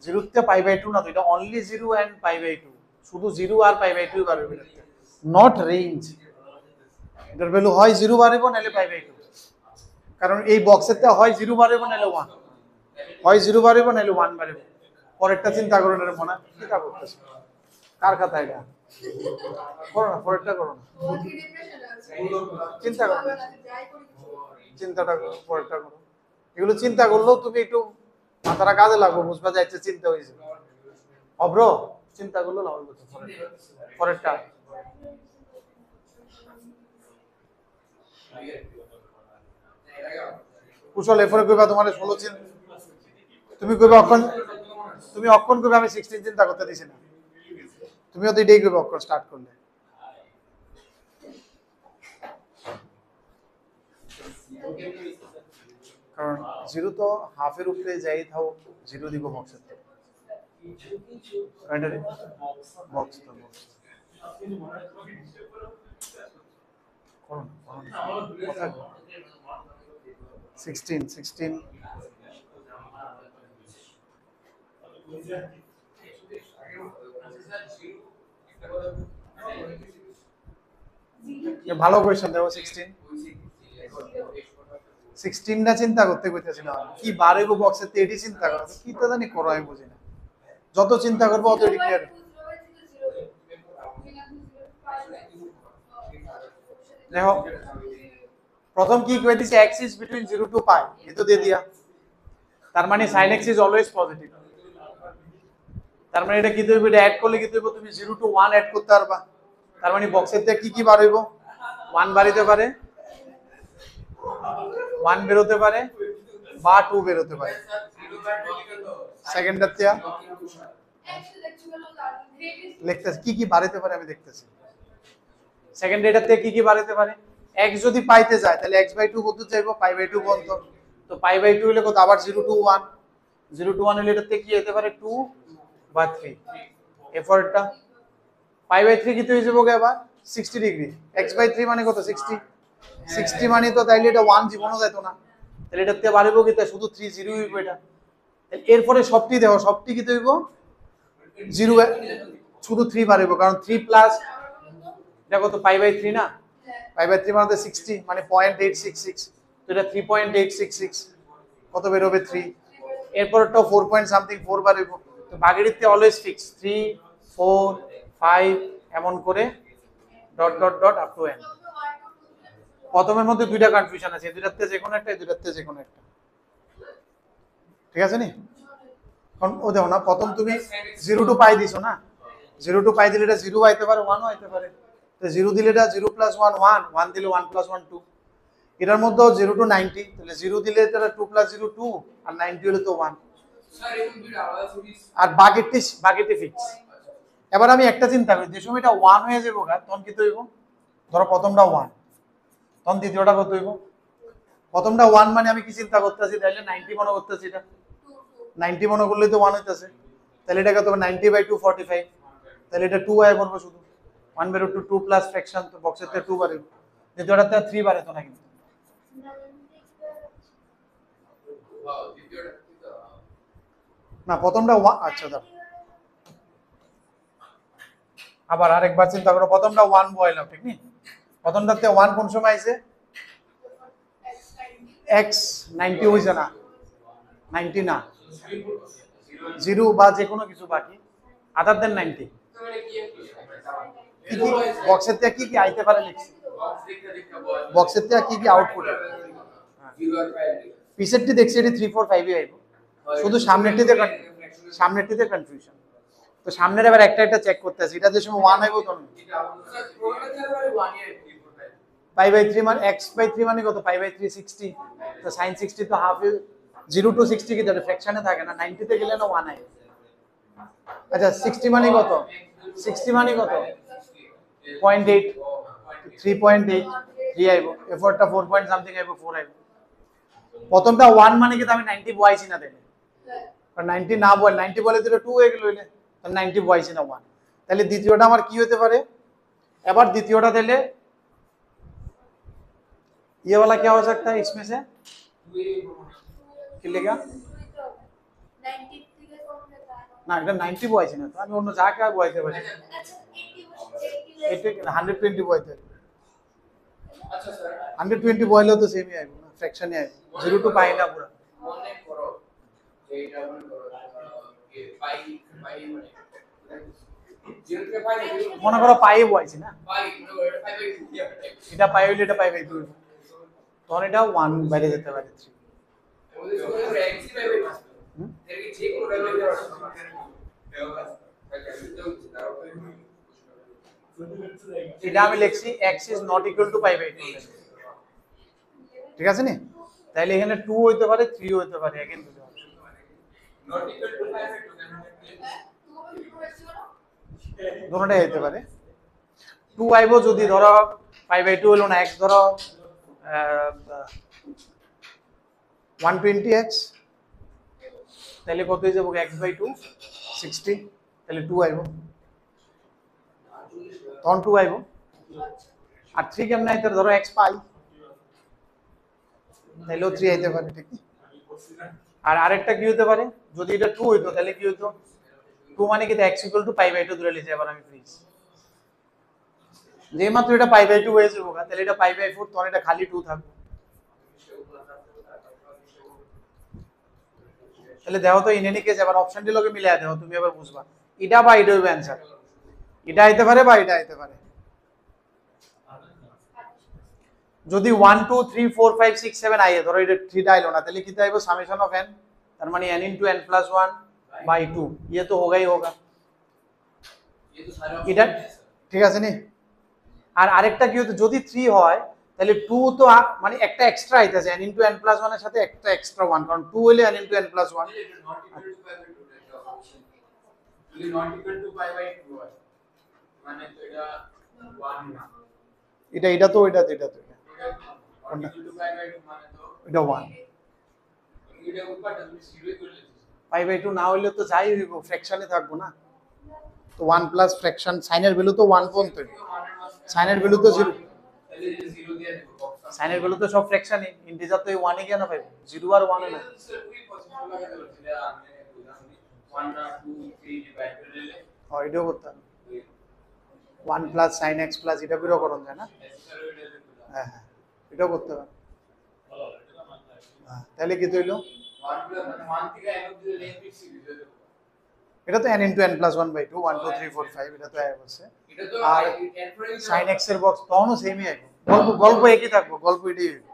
জিরো তে π/2 না, তো এটা অনলি 0 and π/2, শুধু 0 আর π/2 বাড়বে, নট রেঞ্জ। এটার ভ্যালু হয় 0 বাড়বে নাইলে π/2, কারণ এই বক্সেরটা হয় 0 বাড়বে নাইলে 1, হয় 0 বাড়বে নাইলে 1 বাড়বে। পরেরটা চিন্তা করো না রে মনা, কি তা করতেছ? কার খাতা এটা? করো না, পরেরটা করো না, চিন্তা করো, চিন্তাটা করো, পরেরটা করো। এগুলো চিন্তা করলেও তুমি একটু মাথাটা কাজে লাগবে, বুঝবা যাচ্ছে চিন্তা হয়েছে। অব্র চিন্তা করলো লাভ হবে। পরেরটা কুশল এরপরে কইবা তোমার 16 চিন্তা, তুমি কইবা অক্ষণ, তুমি অক্ষণ কইবা আমি 16 চিন্তা করতে দিছি না, তুমিও তো এটাই কইবা অক্ষণ স্টার্ট করলে। কারণ 0 তো হাফের উপরে যাই থাও 0 দিব বক্সের তো, রাইট? বক্স তো বক্স করুন 16 ভালো কোয়েশ্চেন দেবো। 16টা চিন্তা করতে কইতেছিলাম, কি বাড়াইবো বক্সের তে এটি চিন্তা করো, কি তো জানি করো আমি বুঝি না, যত চিন্তা করবো অত এটি ক্লিয়ার। দেখো প্রথম কি কই দিছে, x is between 0 to π, এ তো দিয়ে দিয়া, তার মানে sin x is always positive, তার মানে এটা কি হইব? এটা অ্যাড করলে কি হইব? তুমি 0 to 1 অ্যাড করতে পারবা, তার মানে বক্সের তে কি বার হইব? 1 বাড়িতে পারে, 1 বের হতে পারে, বা 2 বের হতে পারে। সেকেন্ডটার তে লিখতেছি কি কি বাড়াইতে পারে আমি দেখতেছি। সেকেন্ড এটার থেকে কি কি বাড়াইতে পারে? x যদি পাইতে যায় তাহলে x/2 কত যাইবো? π/2 পর্যন্ত, তো π/2 হলে কত? আবার 0 to 1, 0 to 1 হলে এটার থেকে কি হতে পারে? 2 বা 3। এরপরটা π/3 কি হয়ে যাবে আবার 60 ডিগ্রি, x/3 মানে কত? 60 মানে তো তাইলে এটা 1 জীবনও যেত না, তাহলে এটার থেকে বাড়াবো কি? শুধু 3 0 হইব এটা। এরপরে সবটি দেখো, সবটি কি হইব? 0, শুধু 3 বাড়াবো, কারণ 3 প্লাস দেখো তো π/3 না, π/3 মানে 60 মানে 0.866, তো এটা 3.866, কত বের হবে? 3। এরপরটা 4 পয়েন্ট সামথিং 4 বাড়াবো, তো ভাগেরতে অলওয়েজ ফিক্স 3 4 5 এমন করে dot dot dot up to n। প্রথমের মধ্যে দুইটা কনফিউশন আছে, দুইটাতে যে কোনো একটা, দুইটাতে যে কোনো একটা, ঠিক আছে নি? কারণ ও দেখো না, প্রথম তুমি 0 টু π দিছো না, 0 টু π দিলে এটা 0 আইতে পারে, 1 ও আইতে পারে, তো 0 দিলে এটা 0 + 1 1, 1 দিলে 1 + 1 2। এটার মধ্যেও 0 to 90, তাহলে 0 দিলে তাহলে 2 plus 0 2 আর 90 হলে তো 1।
স্যার এরকম দুটো আলাদা সিরিজ
আর বাকিটি ফিক্স। এবার আমি একটা চিন্তা করি, যে সময় এটা 1 হয়ে যাবো তখন কি হইব? ধরো প্রথমটা 1, তখন দ্বিতীয়টা কত হইব? প্রথমটা 1 মানে আমি কি চিন্তা করতেছি, তাহলে 90 মনে করতেছি, এটা 90 মনে করলে তো 1 হইতেছে, তাহলে এটা কত? 90/2 45, তাহলে এটা 2 আয় করবো শুধু 1/2 2 প্লাস ফ্র্যাকশন, তো বক্সের তে 2 বাড়ে, দ্বিতীয়টাতে 3 বাড়ে তো না কিন্তু।
দ্বিতীয়টা কি তো
না প্রথমটা 1, আচ্ছা দাও আবার আরেকবার চিন্তা করো, প্রথমটা 1 বয়লাম, ঠিক নি? প্রথমটাতে 1 কোন সময় আইছে? x 90 হইছে না, 90 না, 0 বা যে কোনো কিছু বাকি আদার দেন 90।
মানে কি
কি কি বক্সের থেকে কি কি আইতে পারে লিখছি,
বক্স দেখতে দেখতে বল
বক্সের থেকে কি কি আউটপুট হবে।
0 আর 5
পিছেরটি দেখছি এটি 3 4 5 এ আইবো, শুধু সামনেরটিতে কনফিউশন। তো সামনের এবার একটা একটা চেক করতে আছে, এটা যে সময় 1 আইবো তখন পাই বাই 3 মানে x/3 মানে কত? পাই বাই 3 60, তো sin 60 তো হাফ 0 to 60 কি ধরে ফ্র্যাকশনে থাকে না, 90 তে গেলে না 1 আই। আচ্ছা 60 মানে কত? 60 মানে কত? 0.8, 3.8 3 আইবো, এফোর্টটা 4 পয়েন্ট সামথিং আইবো, 4 আইবো। প্রথমটা 1 মানে কি আমি 90 বয়াইছি না দেন, কারণ 90 না বল 90 বলে দিলে 2 হয়ে গেল, হইলে তাহলে 90 বয়াইছি না 1, তাহলে দ্বিতীয়টা আমার কি হতে পারে? এবার দ্বিতীয়টা দিলে ये वाला क्या हो सकता है इसमें से? কি লেখা? না এটা 90 বয়াইছি না তো, আমি অন্য যা কা বয়াইতে পারি, এটা 120 বয়াইতে পারি।
আচ্ছা স্যার
120 বয়াইলেও তো সেমই আইবো না, ফ্র্যাকশনই আইবো, 0 to পাই না পুরো।
মনে করো যে এটা মনে করো যে পাই পাই মানে 0 থেকে পাই
মনে করো পাই বয়াইছি না,
পাই মনে করো এটা 5/2
এটা পাই হইলে এটা পাই বাই 2, তখন এটা 1 বাইরে যেতে পারে 3।
আমাদের সঙ্গে x কি 5/2 এর কি যে কোনো ভ্যালু দিতে পারছো
এটা আমি লিখছি x is not equal to pi by 2, ঠিক আছে নি? তাইলে এখানে 2 হইতে পারে 3 হইতে পারে, अगेन বুঝো
নট ইকুয়াল টু 5/2
দুটোটাই হইতে পারে। 2 আইবো যদি ধরো pi by 2 হলো না, x ধরো 120x, তাহলে কত হয়ে যাবে? x/2 60, তাহলে 2 আইবো, তখন 2 আইবো। আর 3 কেমনে আইতে? ধরো x পাই, তাহলেও 3 আইতে পারে, ঠিক আছে? আর আরেকটা কি হতে পারে, যদি এটা 2 হইতো তাহলে কি হতো? 2 মানে কি x equal to pi by 2 ধরে লিখে, এবার আমি ফ্রিজ যে মাত্র এটা pi by 2 হয়ে যাবে, তাহলে এটা pi by 4, তখন এটা খালি 2 থাকবে। তাহলে দেখো তো ইন এনি কেস এবার অপশনটি লগে মিলাই দাও, তুমি এবার বুঝবা এটা বা এটা হবে অ্যানসার, এটা আইতে পারে বা এটা আইতে পারে। যদি 1 2 3 4 5 6 7 আইয়ে, ধরো এটা 3 টা আইলো না, তাহলে কি আইবো? সামেশন অফ n, তার মানে n into n plus 1 by 2, ये तो होगा ही होगा,
ये तो सारे
এটা ঠিক আছে নি? আর আরেকটা কি হতো, যদি 3 হয় তাহলে 2 তো মানে একটা এক্সট্রা আইতাছে, n into n plus 1 এর সাথে একটা এক্সট্রা 1, কারণ 2 হলে n into n plus 1।
যদি not equal to pi by 2 হয় মানে তো এটা 1 না,
এটা তো এটা তো
not equal to pi by 2 মানে তো
এটা 1,
এটা উপরটা তুমি 0 করে লিখছো
পাই বাই 2 না হইলে তো যাই হইব ফ্র্যাকশনে থাকবো না, তো 1 প্লাস ফ্র্যাকশন সাইনের ভ্যালু তো 1 পর্যন্ত, সাইনের ভ্যালু তো 0,
তাহলে যে 0 দিয়ে দেব বক্স
সাইনের ভ্যালু তো সব ফ্র্যাকশনই, ইন্টিজার তো এই 1 এ কেন পাইবো? 0 আর 1 এ না,
স্যার খুবই পসিবল লাগে তো যেটা আমি বুঝলাম 1 না 2 3 ডিভাইড করে দিলে
হয় এটাও করতাম 1 প্লাস sin x প্লাস এটা বিরো করুন যায় না, হ্যাঁ হ্যাঁ এটাও করতে পারে। তাহলে কি হইলো?
1 প্লাস মানে 1 থেকে n অবধি লেন্থ সিরিজ হয়ে যাবে,
এটা তো n into n plus 1 by 2 1 2 3 4 5 এটা তো আই বলছে,
এটা তো
আর
এরপরে
sin x এর বক্স তখনও সেমই আইবো, গল্প একই থাকবো, গল্প এটাই হইবো।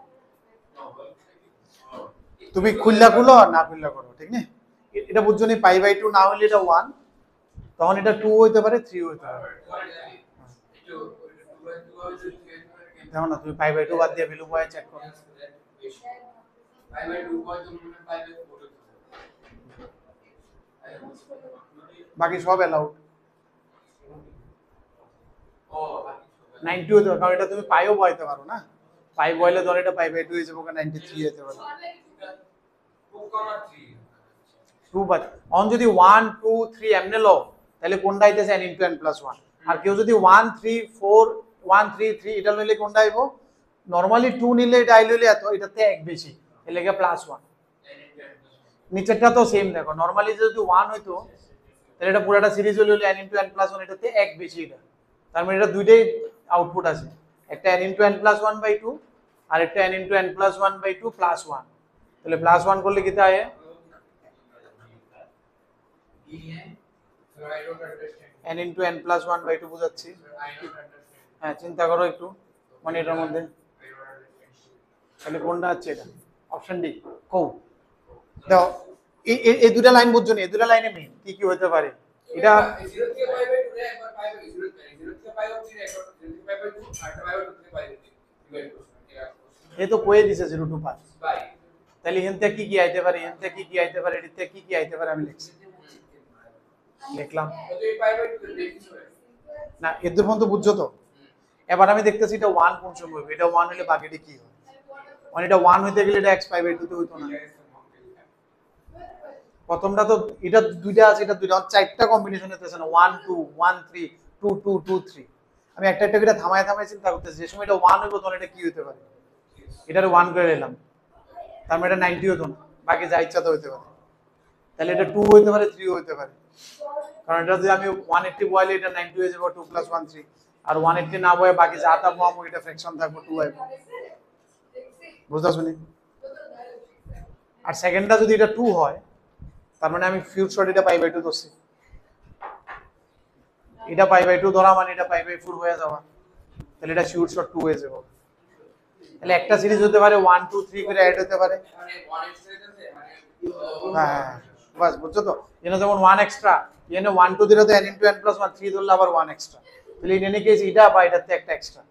তুমি খুললা খুলো আর না খুললা করো, ঠিক না? এটা বুঝছো নি, পাই বাই 2 না হলে এটা 1, তখন এটা 2 হইতে পারে 3 হইতে পারে, দেখো না তুমি পাই বাই 2 বাদ দিয়ে ভ্যালু পয়ে চেক করো।
পাই বাই 2 পয় তো মনে পাই বাই 4
বাকি সব অ্যালাউড।
ও বাকি
90 হতে পারে, কারণ এটা তুমি পাইও বয়াইতে পারো না, পাই বয়লে ধর এটা পাই বাই 2 হয়ে যাবে, 93 হতে পারে
2,3
2 বাদ। অন যদি 1 2 3 এমনে লও তাহলে কোনটা আইতেছে n * n + 1। আর কেউ যদি 1 3 4 1 3 3 এটা লইলে কোনটা আইবো, নরমালি 2 নিলে এটা আইলে এত, এটাতে এক বেশি, এর লাগি +1। নিচেরটা তো সেম দেখো, নরমালি যদি 1 হইতো তাহলে এটা পুরোটা সিরিজ হইলে n * n + 1, এটাতে এক বেশি এটা, তার মানে এটা দুইটাই আউটপুট আছে, একটা n * n + 1/2 আর একটা n * n + 1/2 +1। তাহলে +1 করলে কি হয়,
I don't understand.
n * n + 1/2 বুঝাচ্ছি।
I don't understand.
হ্যাঁ চিন্তা করো একটু, মানে এটার মধ্যে
I don't understand.
তাহলে কোনটা আছে, এটা অপশন ডি কো দাও। এই দুটো লাইন বুঝছো না, এই দুটো লাইনে মেইন কি কি হতে পারে, এটা
0 থেকে পাই বাই 2 রে একবার পাই বাই 0 থেকে পাই বাই 3 একবার 0 থেকে পাই বাই 2 আর পাই বাই 2 থেকে পাই বাই 3 ডিভাইড করতে
এই তো কয়ে দিছে 0 to 5,
বাই
তাহলে এনতে কি কি আইতে পারে, এনতে কি কি আইতে পারে, এদিকে কি কি আইতে পারে আমি লিখছি, লিখলাম
তো এই পাই বাই 2 দেখিছো
না, এদের পর্যন্ত বুঝছো তো। এবার আমি দেখতেছি এটা 1 কোন সময় হবে, এটা 1 হলে বাকিটা কি হয়, মানে এটা 1 হইতে গেলে এটা x পাই বাই 2 তে হইতো না। প্রথমটা তো এটা দুইটা আছে, এটা দুইটা চারটা কম্বিনেশন হতেছে না, 1 2 1 3 2 2 2 3। আমি একটা একটা করে থামায় থামায় চিন্তা করতেছি, যে সময় এটা 1 হইব তখন এটা কি হতে পারে, এটারে 1 করে নিলাম, তার মানে এটা 90 হতো না, বাকি যা ইচ্ছা তো হইতে পারে। তাহলে এটা 2 হইতে পারে 3 হইতে পারে, কারণ এটা যদি আমি 180 বয়ালে এটা 90 হয়ে যাবে, 2 + 1 3, আর 180 না বয়ে বাকি যা তা বয়ামো এটা ফ্র্যাকশন থাকবে 2 আইবো, বুঝতা শুনি। আর সেকেন্ডটা যদি এটা 2 হয় তার মানে আমি ফিউজ শর্ট এটা পাই বাই 2 ধরছি, এটা পাই বাই 2 ধরা মানে এটা পাই বাই 4 হয়ে যাওয়া, তাহলে এটা ফিউজ শর্ট 2 হয়ে যাবে। তাহলে একটা সিরিজ হতে পারে 1 2 3 করে অ্যাড হতে পারে,
মানে 1 এক্সট্রা দিতে মানে
হ্যাঁ বাস বুঝছো তো। এখানে যেমন 1 এক্সট্রা, এখানে 1 2 দিলে তো n * n + 1 3 ধরলে আবার 1 এক্সট্রা, তাহলে ইন এনি কেস এটা বা এটাতে একটা এক্সট্রা,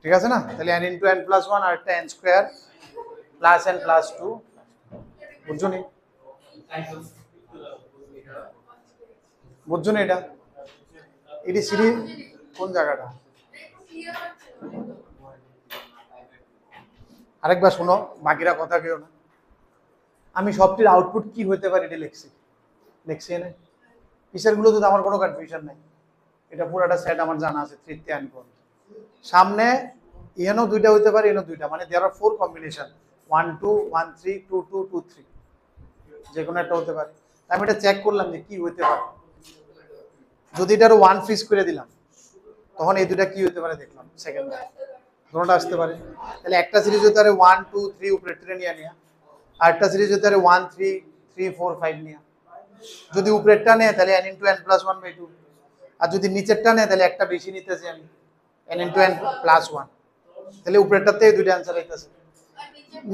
ঠিক আছে না। তাহলে n * n + 1 আর একটা n square plus n plus 2, বুঝছো নি, বুঝছো না এটা, এটি সিরিজ কোন জায়গাটা, আরেকবার শোনো, বাকিরা কথা কেউ না। আমি সবটির আউটপুট কি হতে পারে এটা লিখছি, লিখছি না পিসের গুলো তো আমার কোনো কনফিউশন নাই, এটা পুরোটা সেট আমার জানা আছে 3 তে আনকো। সামনে এনও দুইটা হইতে পারে, এনও দুইটা, মানে देयर আর 4 কম্বিনেশন 1 2 1 3 2 2 2 3, যে কোনো একটা হতে পারে। আমি এটা চেক করলাম যে কি হতে পারে, যদি এটার 1 ফিক্স করে দিলাম তখন এই দুইটা কি হতে পারে দেখলাম, সেকেন্ড দুটোটা আসতে পারে। তাহলে একটা সিরিজ হতে পারে 1 2 3 উপরে ট্রে নিয়ে নিয়া, আর একটা সিরিজ হতে পারে 1 3 3 4 5 নিয়া। যদি উপরেরটা নেয় তাহলে n * n + 1/2, আর যদি নিচেরটা নেয় তাহলে একটা বেশি নিতেছি আমি n * n + 1, তাহলে উপরেরটাতে দুইটা आंसर আইতাছে।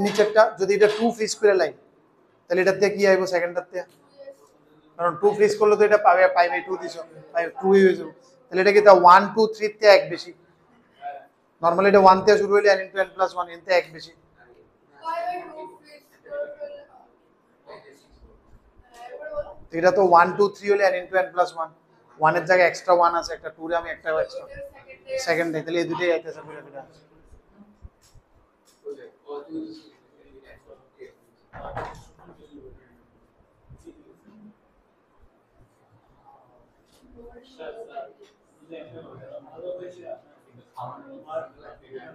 নিচেরটা যদি এটা 2 ফিক্স করে লাই তাহলে এটাতে কি আইবো সেকেন্ডটাতে, কারণ 2 ফিক্স করলে তো এটা পাবে পাই বাই 2 দিছো, পাই 2 হয়ে যাবে, তাহলে এটা কি তা 1 2 3 তে এক বেশি, নরমালি এটা 1 থেকে শুরু হইলে n * n + 1 এতে এক বেশি, এটা তো 1 2 3 হলে n * n + 1, 1 এর জায়গায় এক্সট্রা 1 আছে, একটা 2 রে আমি একটা এক্সট্রা সেকেন্ডে, তাহলে এই দুটোই আইতেছে পুরো পুরো।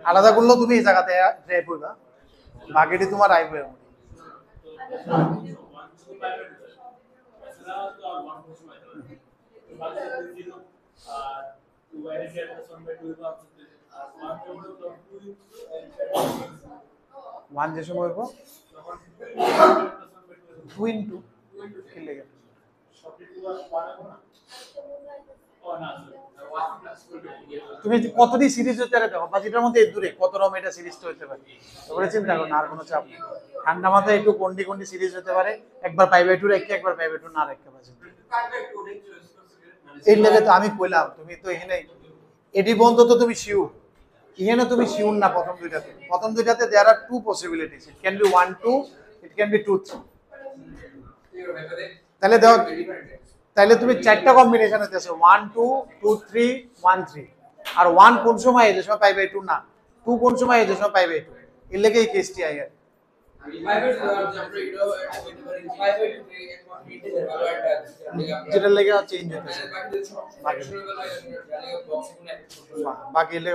আলাদা করলেও তুমি এই জায়গাতে ট্রাই করবা, বাকিটি তোমার আইবে। ওয়ান যে সময় হইব 2 * 2 কি লাগে, তুমি কতটি সিরিজ হতে পারে দেখো, বাজিটার মধ্যে এই দূরে কত রকম এটা সিরিজটা হতে পারে, তারপরে চিন্তা করো না, আর কোনো চাপ নেই। ঠান্ডা মাথায় একটু কোনটি কোনটি সিরিজ হতে পারে, একবার পাই বাই 2 রেখে একবার পাই বাই 2 না রেখে বাজে, এই লেগে তো আমি কইলাম তুমি তো এখানে এডি বন্ধ তো তুমি শিওর এখানে তুমি শিওর না প্রথম দুইটাতে there are two possibilities, it can be 1 2, it can be 2 3। তাহলে দাও, তাহলে তুমি চারটা কম্বিনেশন হইতেছে 1 2 2 3 1 3। আর 1 কোন সময় এই যে সময় পাইবে 2 না, 2 কোন সময় এই যে সময় পাইবে 2, এর লাগি এই কেসটি আইয়া যেটা লেগে চেঞ্জ হইতেছে।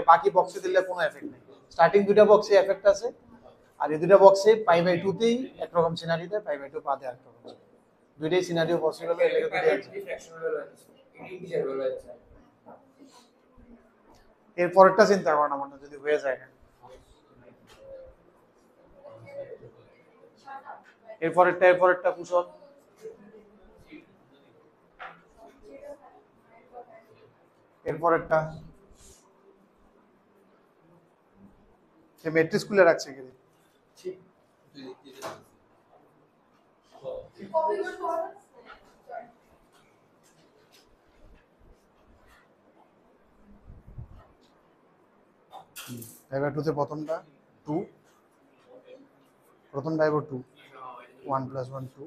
বাকি বক্সে দিলে কোনো এফেক্ট নেই, স্টার্টিং দুইটা বক্সে এফেক্ট আছে, আর এই দুইটা বক্সে পাই বাই 2 তেই একরকম সিনারিতে, পাই বাই 2 পাতে একরকম, দুইটাই সিনারিও পসিবল এর লেগে দুইটাই আছে। এর পরেরটা চিন্তা করো না মনে যদি হয়ে যায়, এর পরেরটা কুশল। এর পরেরটা সে ম্যাট্রিক্স খুলে রাখছে কি এবার টুতে প্রথমটা 2, প্রথমটা এবার 2 1 + 1 2,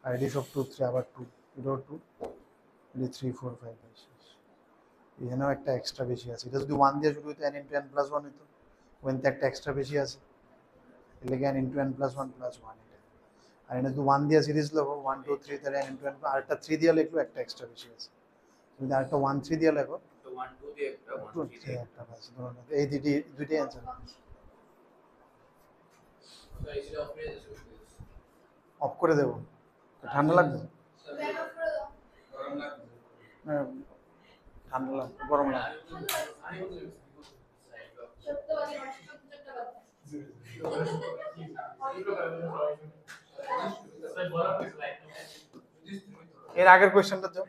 আর এটি সব 2 3 আবার 2 এটাও 2, এটি 3 4 5 6। এখানেও একটা এক্সট্রা বেশি আছে, এটা যদি 1 দিয়ে শুরু হতো n × n + 1 হতো, ওখানে একটা এক্সট্রা বেশি আছে, এর লাগে n × n + 1 + 1 এটা। আর এখানে যদি 1 দিয়ে সিরিজ লেখো 1 2 3, তাহলে n × n আর একটা 3 দিয়ে লিখলো একটা এক্সট্রা বেশি আছে, যদি আরেকটা 1 3 দিয়ে লেখো
তো 1 2 দিয়ে একটা 1 3 দিয়ে
একটা আছে, এই দুইটাই অ্যানসার।
তো এই যে
অফ করে দেবো, ঠান্ডা লাগবে,
গরম লাগবে।
ঠান্ডা লাগবে গরম লাগবে। এর আগের কোশ্চেনটা দাও।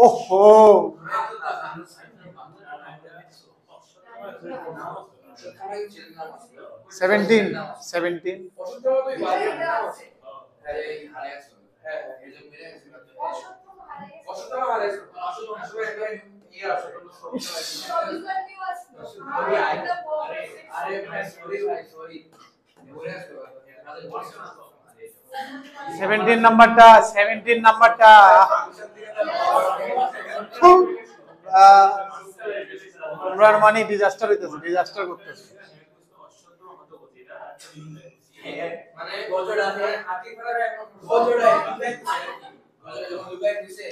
ওহো 17 17 নাম্বারটা তোমরা মানে ডিজাস্টার হইতেছে, ডিজাস্টার করতেছে।
মানে গজড়া আছে হাতি ফেলার গজড়া যখন দুবাই দিছে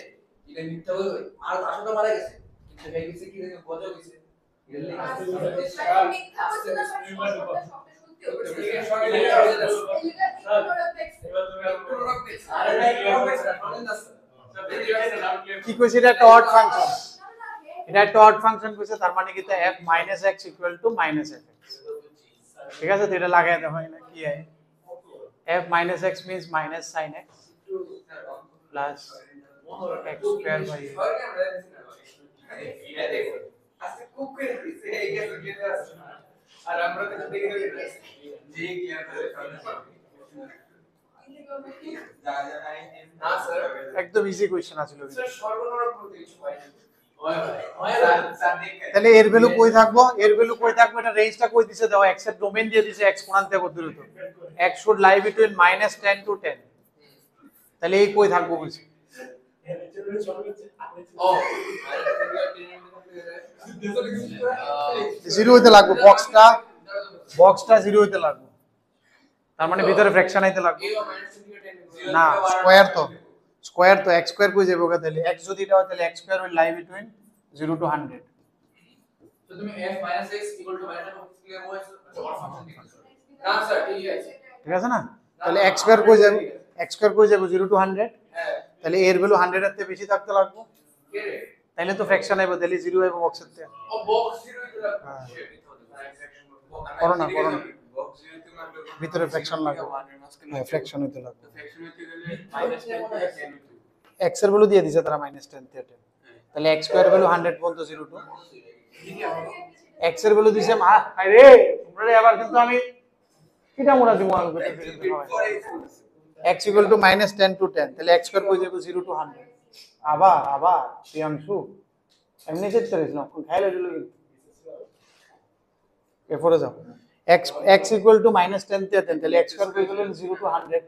এটা মিথ্যা বলে আর আসলে মারা গেছে, কিন্তু হয়ে গেছে কি জানি গজা হইছে
কি কইছে, এটা একটা অড ফাংশন, এটা একটা অড ফাংশন কইছে, তার মানে কি f - x = -fx। ঠিক আছে, তো এটা লাগাই দাও হয় না কি হয়, f - x means -sin x plus x square by
আজকে খুব করে দিছে এই গেছে আর আমরা তো দেখে জি কি আর না স্যার
একদম ইজি কোশ্চেন আছিল কিন্তু।
স্যার সর্বনরক করতে কিছু হয় না।
তাহলে এর ভ্যালু কই থাকবো, এটা রেঞ্জটা কই দিছে দাও, x এর ডোমেইন দিয়ে দিছে, x কোণান্ত থেকে কত দূরত্ব, x should lie between -10 to 10, তাহলে এই কই থাকবো বলছি।
ও
0 হইতে লাগবে, বক্সটা 0 হইতে লাগবে, তার মানে ভিতরে ফ্র্যাকশন আইতে লাগবে না, স্কয়ার তো x স্কয়ার কই যাবে ওটা, তাহলে x যদি এটা হয় তাহলে x square will lie between 0 to 100।
তো তুমি f - x = ক্লিয়ার হয়েছে অর ফাংশন দিছো না স্যার ঠিক আছে
না, তাহলে x স্কয়ার কই যাবে, 0 to 100,
হ্যাঁ
তাহলে এর ভ্যালু 100 এর থেকে বেশি থাকতে লাগবে,
কে রে
তাইলে তো ফ্র্যাকশন আইবো, তাহলে 0 আইবো বক্সের থেকে।
ও বক্স 0 হইতে লাগবে
করো না
বক্স 0 তে লাগবে
ভিতরে ফ্র্যাকশন লাগবে, হ্যাঁ ফ্র্যাকশন হইতে লাগবে।
ফ্র্যাকশন হইতে গেলে -10 to 10
এক্স এর ভ্যালু দিয়ে দিছে তারা -10 থেকে 10, তাহলে x স্কয়ার ভ্যালু 100 পর্যন্ত 0 টু x এর ভ্যালু দিছে আরে তোমরা আবার কিন্তু আমি কিটা মোরা দিব আমি x equal to -10 to 10, তাহলে x স্কয়ার কই যাবে 0 to 100, আবার প্রিয়াংশু এমনি চেক করেছিলাম কোন খাইলে দিল এরপরে যাও x equal to -10 থেকে 10, তাহলে x স্কয়ার কই গেল 0 to 100,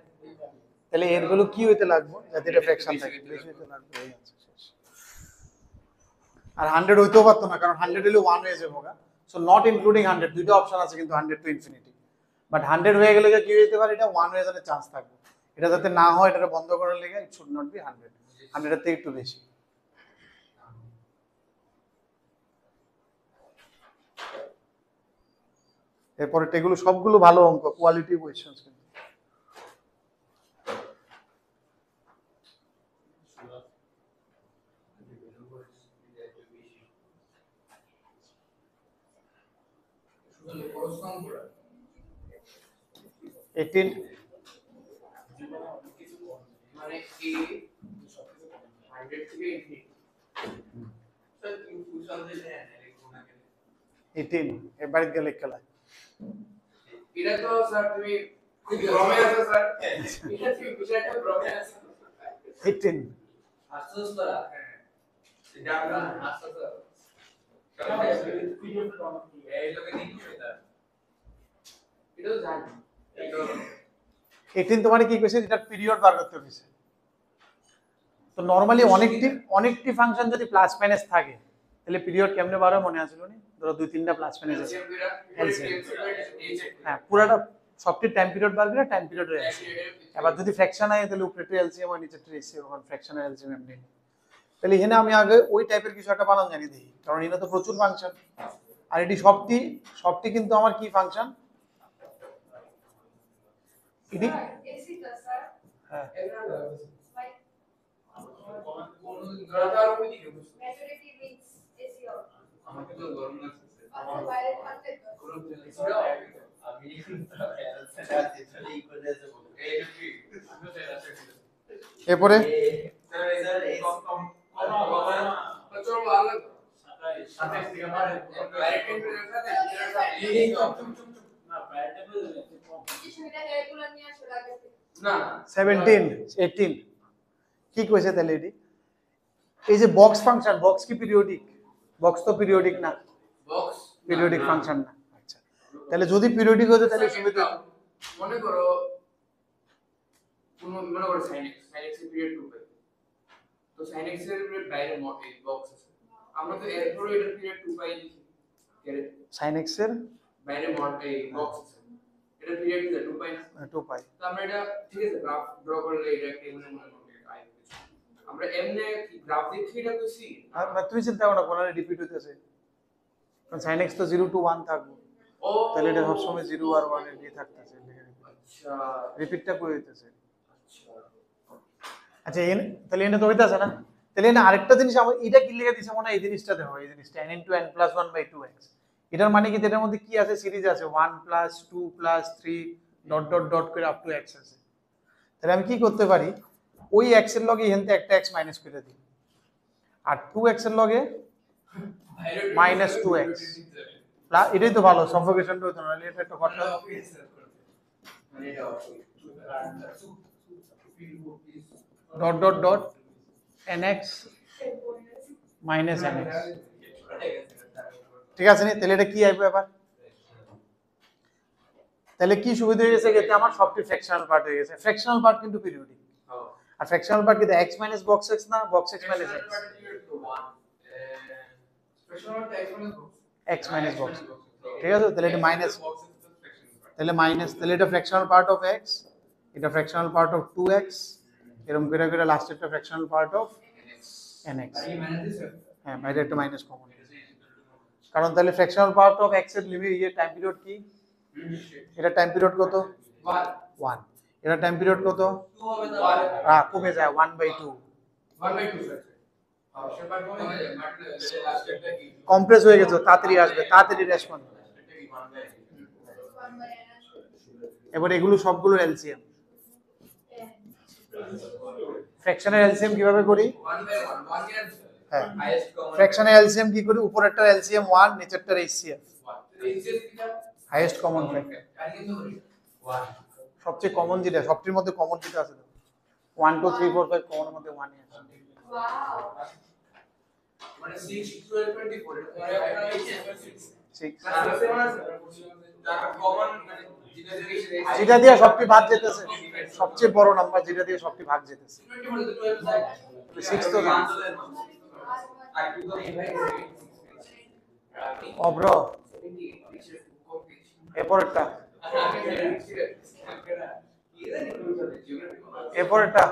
তাহলে এর ভ্যালু কি হইতে লাগবে যাতে এটা ফ্র্যাকশন থাকে, বেশি হইতে লাগবে এই আছে শেষ। আর 100 হইতেও পারতো না কারণ 100 হলে 1 হয়ে যাবে গা, সো নট ইনক্লুডিং 100, দুইটা অপশন আছে কিন্তু 100 টু ইনফিনিটি, বাট 100 হয়ে গেলে কি হইতে পারে এটা 1 হয়ে যাওয়ার চান্স থাকবে, এটা যাতে না হয় এটা বন্ধ করার লেগে ইট শুড নট বি 100, 100 এর থেকে একটু বেশি। এরপরে এগুলো সবগুলো ভালো অঙ্ক, কোয়ালিটি কোয়েশ্চেনস কিন্তু। এইটিন
মানে কি 100 থেকে ইনফিনিটি স্যার তুমি ফুলশন দিলে না কেন
18 এবারে গেলে খেলা
এটা তো স্যার তুমি ভ্রমে আছো স্যার, এটা তুমি বিষয়টা ভ্রমে আছো
18
আশ্চর্য স্যার, হ্যাঁ এটা আমরা আশ্চর্য এই লোকে দিন এটা এটা তো জানি এটা
18 তোমার কি কইছে এটা পিরিয়ড বার করতে কইছে, তো নরমালি অনেকটি ফাংশন যদি প্লাস মাইনাস থাকে তাহলে পিরিয়ড কেমনে বার হয় মনে আছিল নি, ধরো দুই তিনটা প্লাস মাইনাস আছে হ্যাঁ পুরাটা সবটি টাইম পিরিয়ড বার করে টাইম পিরিয়ড রয়েছে, এবার যদি ফ্র্যাকশন হয় তাহলে উপরে এলসিএম আর নিচে রেশিও ওখানে ফ্র্যাকশনাল এলসিএম এমনি, তাহলে এখানে আমি আগে ওই টাইপের কিছু একটা বানান জানি দিই কারণ এটা তো প্রচুর ফাংশন, আর এটি সবটি কিন্তু আমার কি ফাংশন এটি হ্যাঁ
আমাকে তো গরম লাগছে
এরপরে
না
17 18 কি কইছে তাহলে এটি এই যে বক্স ফাংশন, বক্স কি পিরিয়ডিক, বক্স তো পিরিয়ডিক না,
বক্স
পিরিয়ডিক ফাংশন না, আচ্ছা তাহলে যদি পিরিয়ডিক হতো তাহলে সুবিধা হতো,
মনে করো মনে করো sin x এর পিরিয়ড 2 পাই, তো sin x এর বাইরে বক্স আছে, আমরা তো এরপরে এর পিরিয়ড 2 পাই লিখি কেরে
sin x এর
বাইরে বক্স আছে, এটা পিরিয়ড 2 পাই না
2 পাই,
তো আমরা এটা ঠিক আছে গ্রাফ ড্র করলে এটা কেমন মনে করবে আই আমরা এমনে কি গ্রাফ দেখি এটা কইছি
আর তুমি চিন্তা করো না কোনারে রিপিট হইতেছে কারণ sin x তো 0 to 1 থাকবে,
ও
তাহলে এটা সবসময় 0 আর 1 এর দিয়ে থাকতেছে,
আচ্ছা
রিপিটটা কই হইতেছে,
আচ্ছা
আচ্ছা তাহলে এটা তো হইতাছে না, তাহলে না আরেকটা জিনিস আমার এটা কি লিখে দিছে মনে হয় এই জিনিসটা দেখো, এই জিনিসটা n into n plus 1 by 2x, এটার মানে কি এটার মধ্যে কি আছে সিরিজ আছে 1 plus 2 plus 3 dot dot dot করে আপ টু x আছে, তাহলে আমি কি করতে পারি ওই x এর লগে এখানে একটা x মাইনাস করে দিই আর 2x এর লগে minus 2x প্লাস, এটাই তো ভালো সাফোকেশনটা হতো না, এটা একটা কথা
মানে এটা
dot dot dot nx minus nx, ঠিক আছে নি, তাহলে এটা কি আইবে এবার, তাহলে কি সুবিধা হয়ে গেছে এতে আমার সবটি ফ্র্যাকশনাল পার্ট হয়ে গেছে, ফ্র্যাকশনাল পার্ট কিন্তু পিরিয়ডিক, আর ফ্র্যাকশনাল পার্ট কিন্তু x minus box x না box x minus x, x minus box, ঠিক আছে তাহলে এটা মাইনাস, তাহলে এটা ফ্র্যাকশনাল পার্ট অফ x, এটা ফ্র্যাকশনাল পার্ট অফ 2x, এরকম করে করে লাস্ট একটা ফ্র্যাকশনাল পার্ট অফ nx, হ্যাঁ বাইরে একটা মাইনাস কমন, কারণ তাহলে ফ্র্যাকশনাল পার্ট অফ x এর লিমিট এই টাইম পিরিয়ড কি, এটা টাইম পিরিয়ড কত 1, এটা টাইম পিরিয়ড কত
2 হবে তো
কমে যায় 1/2,
1/2 স্যার
কমপ্রেস হয়ে গেছে, তাড়াতাড়ি আসবে, তাড়াতাড়ি রেসপন্স, এবার এগুলো সবগুলো এলসিএম ফ্র্যাকশনের এলসিএম কিভাবে করি?
1 by 1 1 এর
হ্যাঁ,
হাইয়েস্ট কমন
ফ্র্যাকশনের এলসিএম কি করি? উপরেরটার এলসিএম 1, নিচেরটার এইচসিএফ,
1 এইচএস কিটা
হাইয়েস্ট কমন ফ্যাক্টর।
কাজ কিন্তু করি 1
সবচেয়ে কমন যেটা, সবটির মধ্যে কমন যেটা আছে 1 2 3 4 5 কমনের মধ্যে 1 ই আছে।
মানে 6 12 24 এটা আপনারা
6
তার কমন মানে
যেটা দিয়ে সবটি ভাগ যেতেছে, সবচেয়ে বড় নাম্বার যেটা দিয়ে সবটি ভাগ যেতেছে 6 তো না। অব্র এরপরেরটা, এরপরেরটা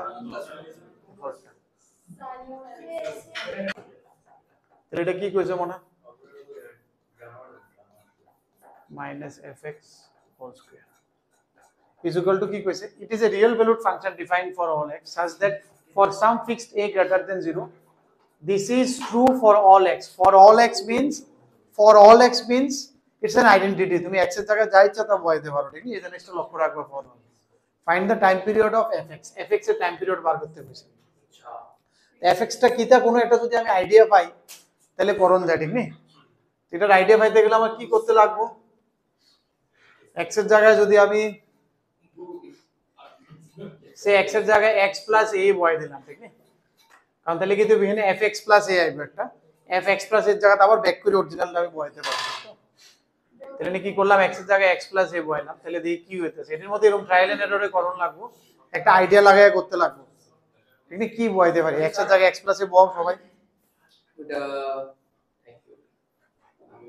তাহলে এটা কি কইছে মনে? minus fx whole square is equal to কি কইছে? It is a real valued function defined for all x such that for some fixed a greater than 0 this is true for all x. For all x means it's an identity. তুমি x এর জায়গায় যা ইচ্ছা তা বসাইতে পারো, ঠিক আছে? এই জিনিসটা লক্ষ্য রাখবে। for all find the time period of fx এর টাইম পিরিয়ড বার করতে কইছে। fx টা কিটা কোনো একটা যদি আমি আইডিয়া পাই তাহলে করণ যায়, ঠিক নেই? এটার আইডিয়া পাইতে গেলে আমার কি করতে লাগবে? x এর জায়গায় যদি আমি সে x এর জায়গায় x plus a বসাই দিলাম, ঠিক নেই? কারণ তাহলে কিন্তু এখানে fx plus a আসবে একটা, fx plus এর জায়গায় আবার ব্যাক করে অরিজিনালটা আমি বসাইতে পারবো। তাহলে কি করলাম? x এর জায়গায় x plus a বসাইলাম, তাহলে দেখি কি হইতেছে। এর মধ্যে এরকম ট্রায়াল এন্ড এররে করণ লাগবে, একটা আইডিয়া লাগায় করতে লাগবে, ঠিক নেই? কি বসাইতে পারি? x এর জায়গায় x plus a বসাও সবাই।
এটা আমি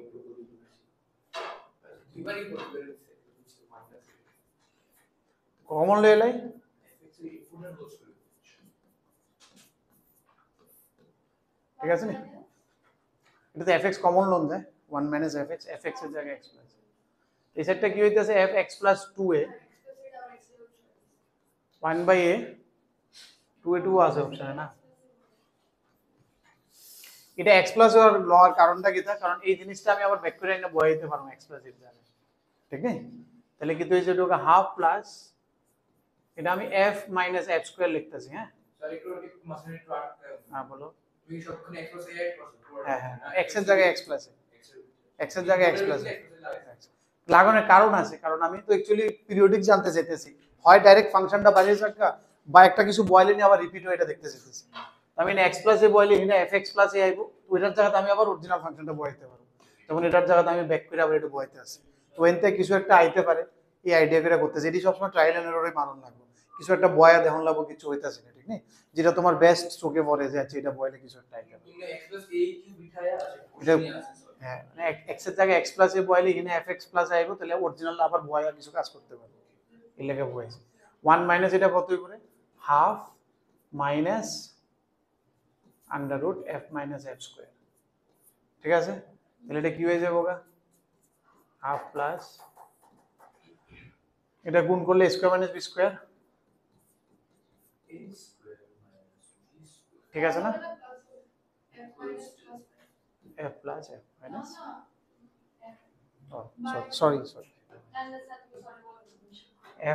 দুইবারই করতে
কমন লয়ে লাই, ঠিক আছে না? এটাতে fx কমন লোন যায় 1 minus fx, fx এর জায়গায় x plus এই সেটটা কি হইতাছে? fx plus 2a 1 by a 2a 2 আছে অপশনে না? এটা x plus এর লওয়ার কারণটা কি? কারণ এই জিনিসটা আমি আবার ব্যাক করে এনে বসাইতে পারবো x plus এর জায়গায়, ঠিক আছে? তাহলে কি হইছে? এটা হাফ প্লাস এটা আমি f minus f square লিখতেছি। হ্যাঁ
সরি একটু মাসনে একটু
হ্যাঁ বলো।
তুমি সবখানে x plus a add করছো।
হ্যাঁ হ্যাঁ, x এর জায়গায় x plus x এর জায়গায় x plus লাগানোর কারণ আছে, কারণ আমি তো অ্যাকচুয়ালি পিরিয়ডিক জানতে চাইতেছি। হয় ডাইরেক্ট ফাংশনটা বাড়িয়ে রাখা বা একটা কিছু বয়লে নিয়ে আবার রিপিট হয়ে এটা দেখতে চাইতেছি। আমি না x plus a বয়লে এখানে fx plus a আইবো, ওইটার জায়গাতে আমি আবার অরিজিনাল ফাংশনটা বসাইতে পারবো। তখন এটার জায়গাতে আমি ব্যাক করে আবার এটা বসাইতে আসি। তো এনতে কিছু একটা আইতে পারে, এই আইডিয়া করে করতেছে। এটি সবসময় ট্রায়াল এন্ড এররে মানন লাগবে। কিছু একটা বয়া দেখান লাগবে, কিছু হইতাছে না, ঠিক নেই? যেটা তোমার বেস্ট চোখে পড়ে যে আচ্ছা এটা বয়লে কিছু একটা আইতে পারে।
x plus a কিউ বিঠায়া আছে।
হ্যাঁ মানে x এর জায়গায় x plus a বয়লে এখানে fx plus আইবো, তাহলে অরিজিনাল আবার বয়া কিছু কাজ করতে পারবে। এই লেখা বয়াছে 1 মাইনাস এটা কত করে? Half minus under root f minus f square, ঠিক আছে? তাহলে এটা কি হয়ে যাবে? হাফ প্লাস এটা গুণ করলে স্কয়ার মাইনাস বি স্কয়ার, ঠিক আছে না? f plus f minus sorry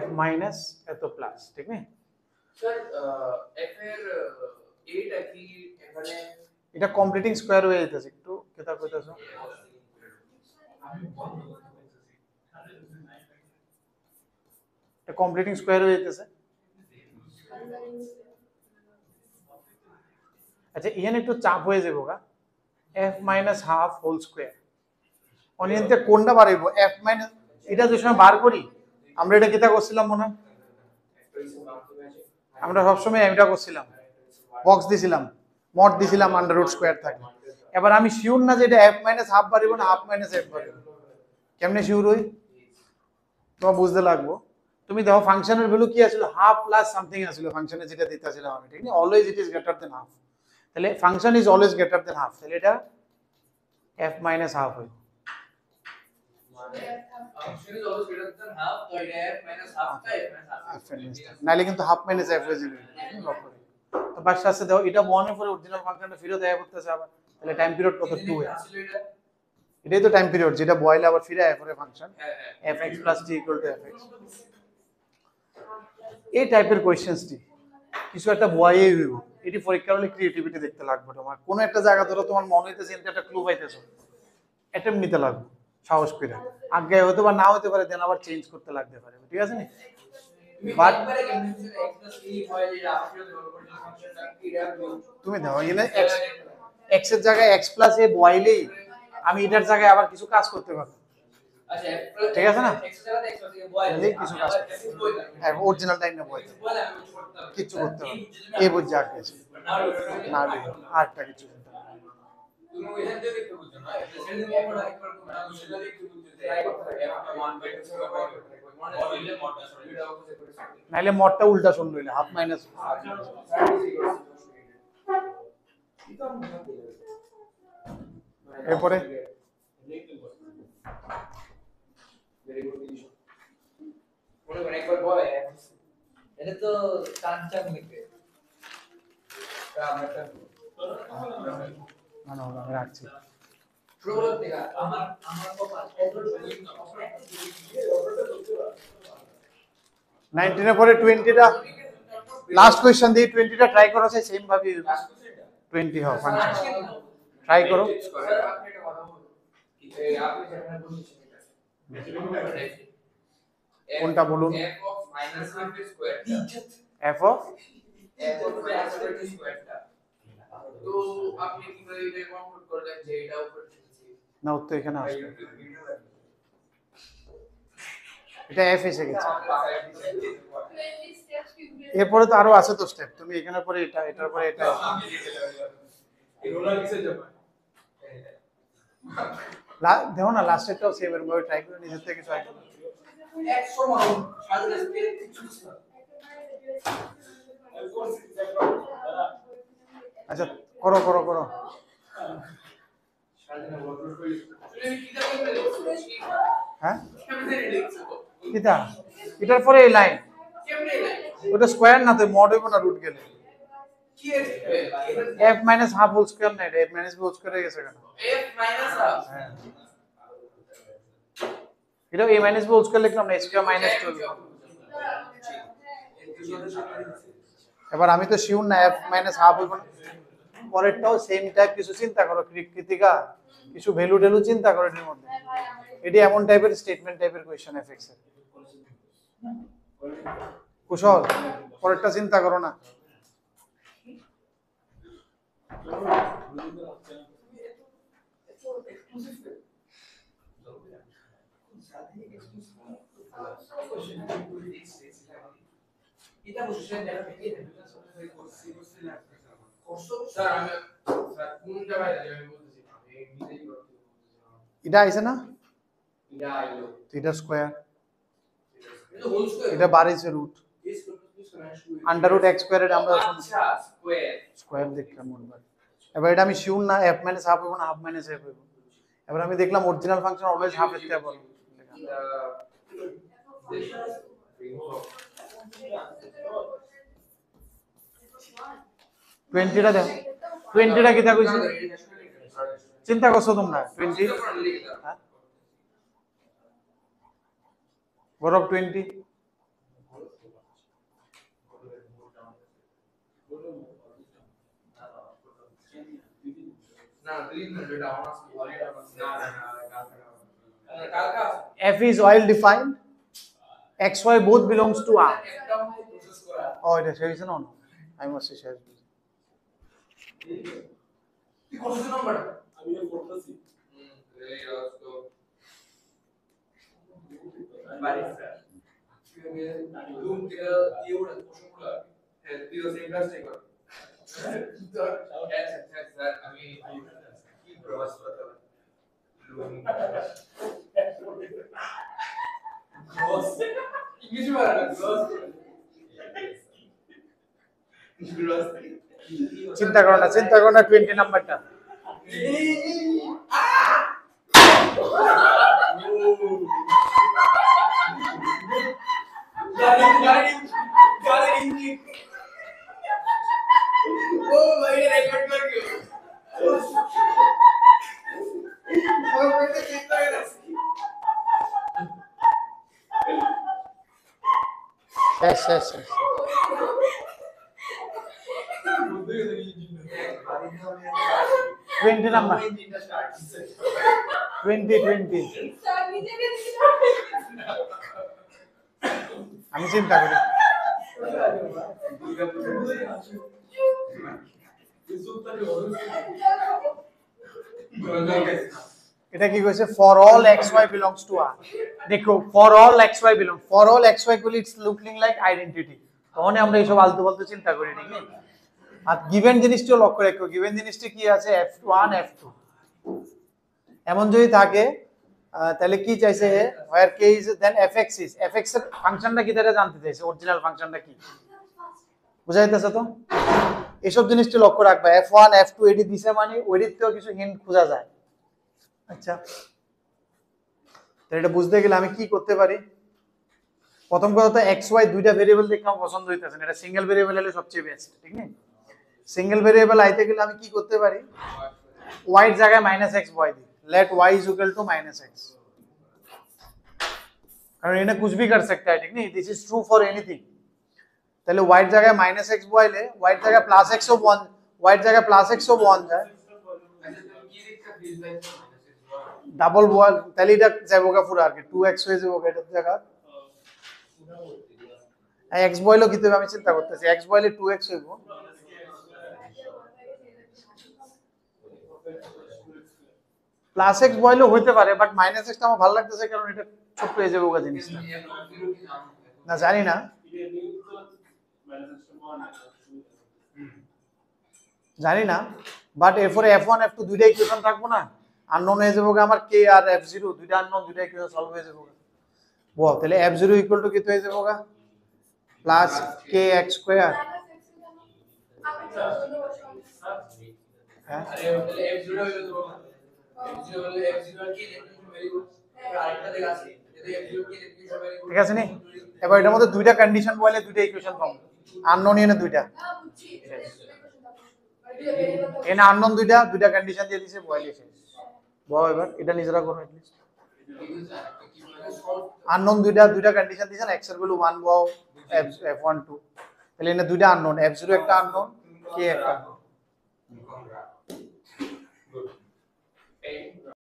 f minus এত প্লাস, ঠিক না?
স্যার f এর 8 কি এখানে
এটা কমপ্লিটিং স্কয়ার হয়ে যাইতেছে। একটু কেতা কইতাছো? এটা কমপ্লিটিং স্কয়ার হয়ে যাইতেছে। আচ্ছা এখানে একটু চাপ হয়ে যাবো গা, f minus half whole square অনিয়ন্তে কোনটা বাড়াইবো? f minus এটা যে সময় বার করি আমরা এটা কেতা করছিলাম মনে হয়? আমরা সবসময় এটা করছিলাম, বক্স দিছিলাম, মড দিছিলাম আন্ডার রুট স্কয়ার থাকে। এবার আমি শিওর না যে এটা f minus half বাড়াইবো না হাফ মাইনাস f বাড়াইবো। কেমনে শিওর হই? তোমার বুঝতে লাগবো। তুমি দেখো ফাংশনের ভ্যালু কি আছিল? হাফ প্লাস সামথিং আছিল ফাংশনে, যেটা দিতেছিলাম আমি, ঠিক না? Always it is greater than half. তাহলে function is always greater than half, তাহলে এটা f minus half হয়।
Function is always greater than half, তো এটা f minus half টা f minus half
নাইলে কিন্তু হাফ মাইনাস f হয়ে যাবে। তো বাক্স আছে দাও, এটা 1 এর পরে অরিজিনাল ফাংশনটা ফিরে দেয়া করতেছে আবার। তাহলে টাইম পিরিয়ড কত? 2 এ। এটাই তো টাইম পিরিয়ড যেটা বয়লে আবার ফিরে আয় পরে function fx plus t equal to fx। এই টাইপের কোশ্চেন্সটি কিছু একটা বয়ে হইব, এটি পরীক্ষা হলে ক্রিয়েটিভিটি দেখতে লাগবে তোমার। কোনো একটা জায়গা ধরো তোমার মনে হইতেছে একটা ক্লু পাইতেছো, অ্যাটেম্প নিতে লাগবে সাহস করে। আগে হয়তো বা না হতে পারে, দেন আবার চেঞ্জ করতে লাগতে পারে, ঠিক আছে না? বাট তুমি দাও এখানে এক্স এর জায়গায় এক্স প্লাস এ বয়াইলেই আমি এটার জায়গায় আবার কিছু কাজ করতে পারবো, ঠিক আছে না? কিছু কাজ হ্যাঁ অরিজিনাল টাইম না বই কিছু করতে পারবো, এই বুঝে আর কিছু না, আরটা কিছু করতে পারবো।
তুমি ওইখান থেকে দেখতে বুঝছো না, সেদিন একবার না বুঝলে দেখতে বুঝছো যে মান বাই 2 মানে হইলে মডটা সরি এটা অপোজিট করে
নাইলে মডটা উল্টা শুনলো হইলে হাফ মাইনাস। এরপরে
মনে করেন একবার বলে এটা তো চাঞ্চাক লিখবে
না না আমি রাখছি।
শুরু করতে থেকে আমার কপাল
19 এর পরে 20টা লাস্ট কোশ্চেন দিয়ে 20টা ট্রাই করো, সেম ভাবে 20 হবে ফাংশন ট্রাই করো। কোনটা বলুন?
f of minus half square
f of
minus half square তো আপনি কিভাবে এটা কমপ্লিট করলেন যে এটা উপর
না, উত্তর এখানে আসবে, এটা f এসে গেছে। এরপরে তো আরো আছে তো স্টেপ, তুমি এখানের পরে এটা, এটার পরে এটা, দেখো না লাস্টেরটাও সেম এর ভাবে ট্রাই করে নিজের থেকে ট্রাই করো।
100 মানুষ সাধারণ স্পিরিট কিছু না।
আচ্ছা করো করো করো। হ্যাঁ কিটা এটার পরে এই লাইন ওটা স্কয়ার না তো মড হইব না রুট গেলে f minus half whole square না, এটা f minus b whole square হয়ে গেছে কেন?
f মাইনাস হাফ
হ্যাঁ এটা a minus b whole square লিখলাম না, স্কয়ার মাইনাস 12। এবার আমি তো শিওর না f মাইনাস হাফ হইব না, পরেরটাও সেম টাইপ কিছু চিন্তা করো, কৃতিকা কিছু ভ্যালু ট্যালু চিন্তা করো এর মধ্যে। এটি এমন টাইপের স্টেটমেন্ট টাইপের কোশ্চেন এফএক্স এর। কুশল পরেরটা চিন্তা করো না।
এটা বুঝছেন দেখা থেকে স্যার আমি স্যার কোন জায়গায় আমি বলতেছি আমি নিজেই করতে
এটা আইছে না,
এটা আইলো
তো এটা স্কয়ার,
এটা হোল স্কয়ার,
এটা বাড়িছে রুট আন্ডার রুট x স্কয়ারের আমরা
আচ্ছা স্কয়ার
স্কয়ার দেখলাম মনে। এবার এটা আমি শিওর না f মাইনাস হাফ হইব না হাফ মাইনাস f হইব। এবার আমি দেখলাম অরিজিনাল ফাংশন অলওয়েজ হাফ এর থেকে বড়। 20টা দাও, 20টা কি তা কইছো চিন্তা করছো তোমরা? 20 হ্যাঁ বড় 20
না দিন না এটা আমার কোয়ালিটি না কালকা
f is well defined, x y both belongs to R.
একটা মতো প্রসেস করা
Oh এটা শেয়ার না, I must say শেয়ার।
কি করছিস নাম্বার আমি করতেছি এই তো বাড়ি স্যার রুম থেকে ইউরা প্রশ্নগুলো হ্যাঁ তুইও সেম কাজটাই কর স্যার আমি কি প্রবাস করতে গ্রস ইংলিশ বলা না গ্রস
চিন্তা করো না 20 নাম্বারটা। শেষ শেষ শেষ। 20 নাম্বার 20 আমি চিন্তা করি এটা কি কইছে for all x y belongs to R দেখো for all x y belong for all x y গুলি ইটস লুকিং লাইক আইডেন্টিটি তখন আমরা এইসব আলতু ফালতু চিন্তা করি ঠিক আছে আর গিভেন জিনিসটিও লক্ষ্য রাখো গিভেন জিনিসটি কি আছে f1 f2 এমন যদি থাকে তাহলে কি চাইছে where k is then fx is fx এর ফাংশনটা কি তারা জানতে চাইছে অরিজিনাল ফাংশনটা কি বুঝা যাইতেছে তো এইসব জিনিসটি লক্ষ্য রাখবা f1 f2 এটি দিছে মানে ওইটিতেও কিছু হিন্ট খোঁজা যায় আচ্ছা তাহলে এটা বুঝতে গেলে আমি কি করতে পারি প্রথম কথা তো x y দুইটা ভেরিয়েবল দেখে আমার পছন্দ হইতাছে না এটা সিঙ্গেল ভেরিয়েবল হলে সবচেয়ে বেস্ট ঠিক না সিঙ্গেল ভেরিয়েবল আইতে গেলে আমি কি করতে পারি y এর জায়গায় -x বয় দিই let y is equal to -x কারণ এটা कुछ भी कर सकता है ठीक नहीं this is true for anything তাহলে y এর জায়গায় -x বয়লে y এর জায়গায় +x ও 1 y এর জায়গায় +x ও 1 যায় ডাবল বল তাহলে এটা যাবো গা পুরো আর কি 2x হয়ে যাবো এটার জায়গা x বয়লো কি তবে আমি চিন্তা করতেছি x বয়লে 2x হইব +x বয়লো হইতে পারে বাট -x টা আমার ভালো লাগতেছে কারণ এটা ছোট হয়ে যাবে ওগা জিনিস না জানি না জানি না বাট এরপরে f1 f2 দুইটা ইকুয়েশন থাকবো না আননোন হয়ে যাবে আমার k আর f0 দুইটা আননোন দুইটা ইকুয়েশন সলভ হয়ে যাবে বল তাহলে f0 ইকুয়াল টু কি হয়ে যাবে প্লাস kx স্কয়ার হ্যাঁ
আরে তাহলে f0 হইলো তো f0 হলে f0 আর কি ভেরি গুড আরেকটা দেখা আছে যদি f0 কি ভেরি গুড
ঠিক আছে নি এবার এটার মধ্যে দুইটা কন্ডিশন বলে দুইটা ইকুয়েশন পাবো আননোন এনে দুইটা এনে আননোন দুইটা দুইটা কন্ডিশন দিয়ে দিয়েছে বয়লে শেষ বল এবার এটা নিজেরা করো at least আননোন দুইটা দুইটা কন্ডিশন দিয়েছেন x এর ভ্যালু 1 বাও f1 2 তাহলে এনে দুইটা আননোন f0 একটা আননোন k একটা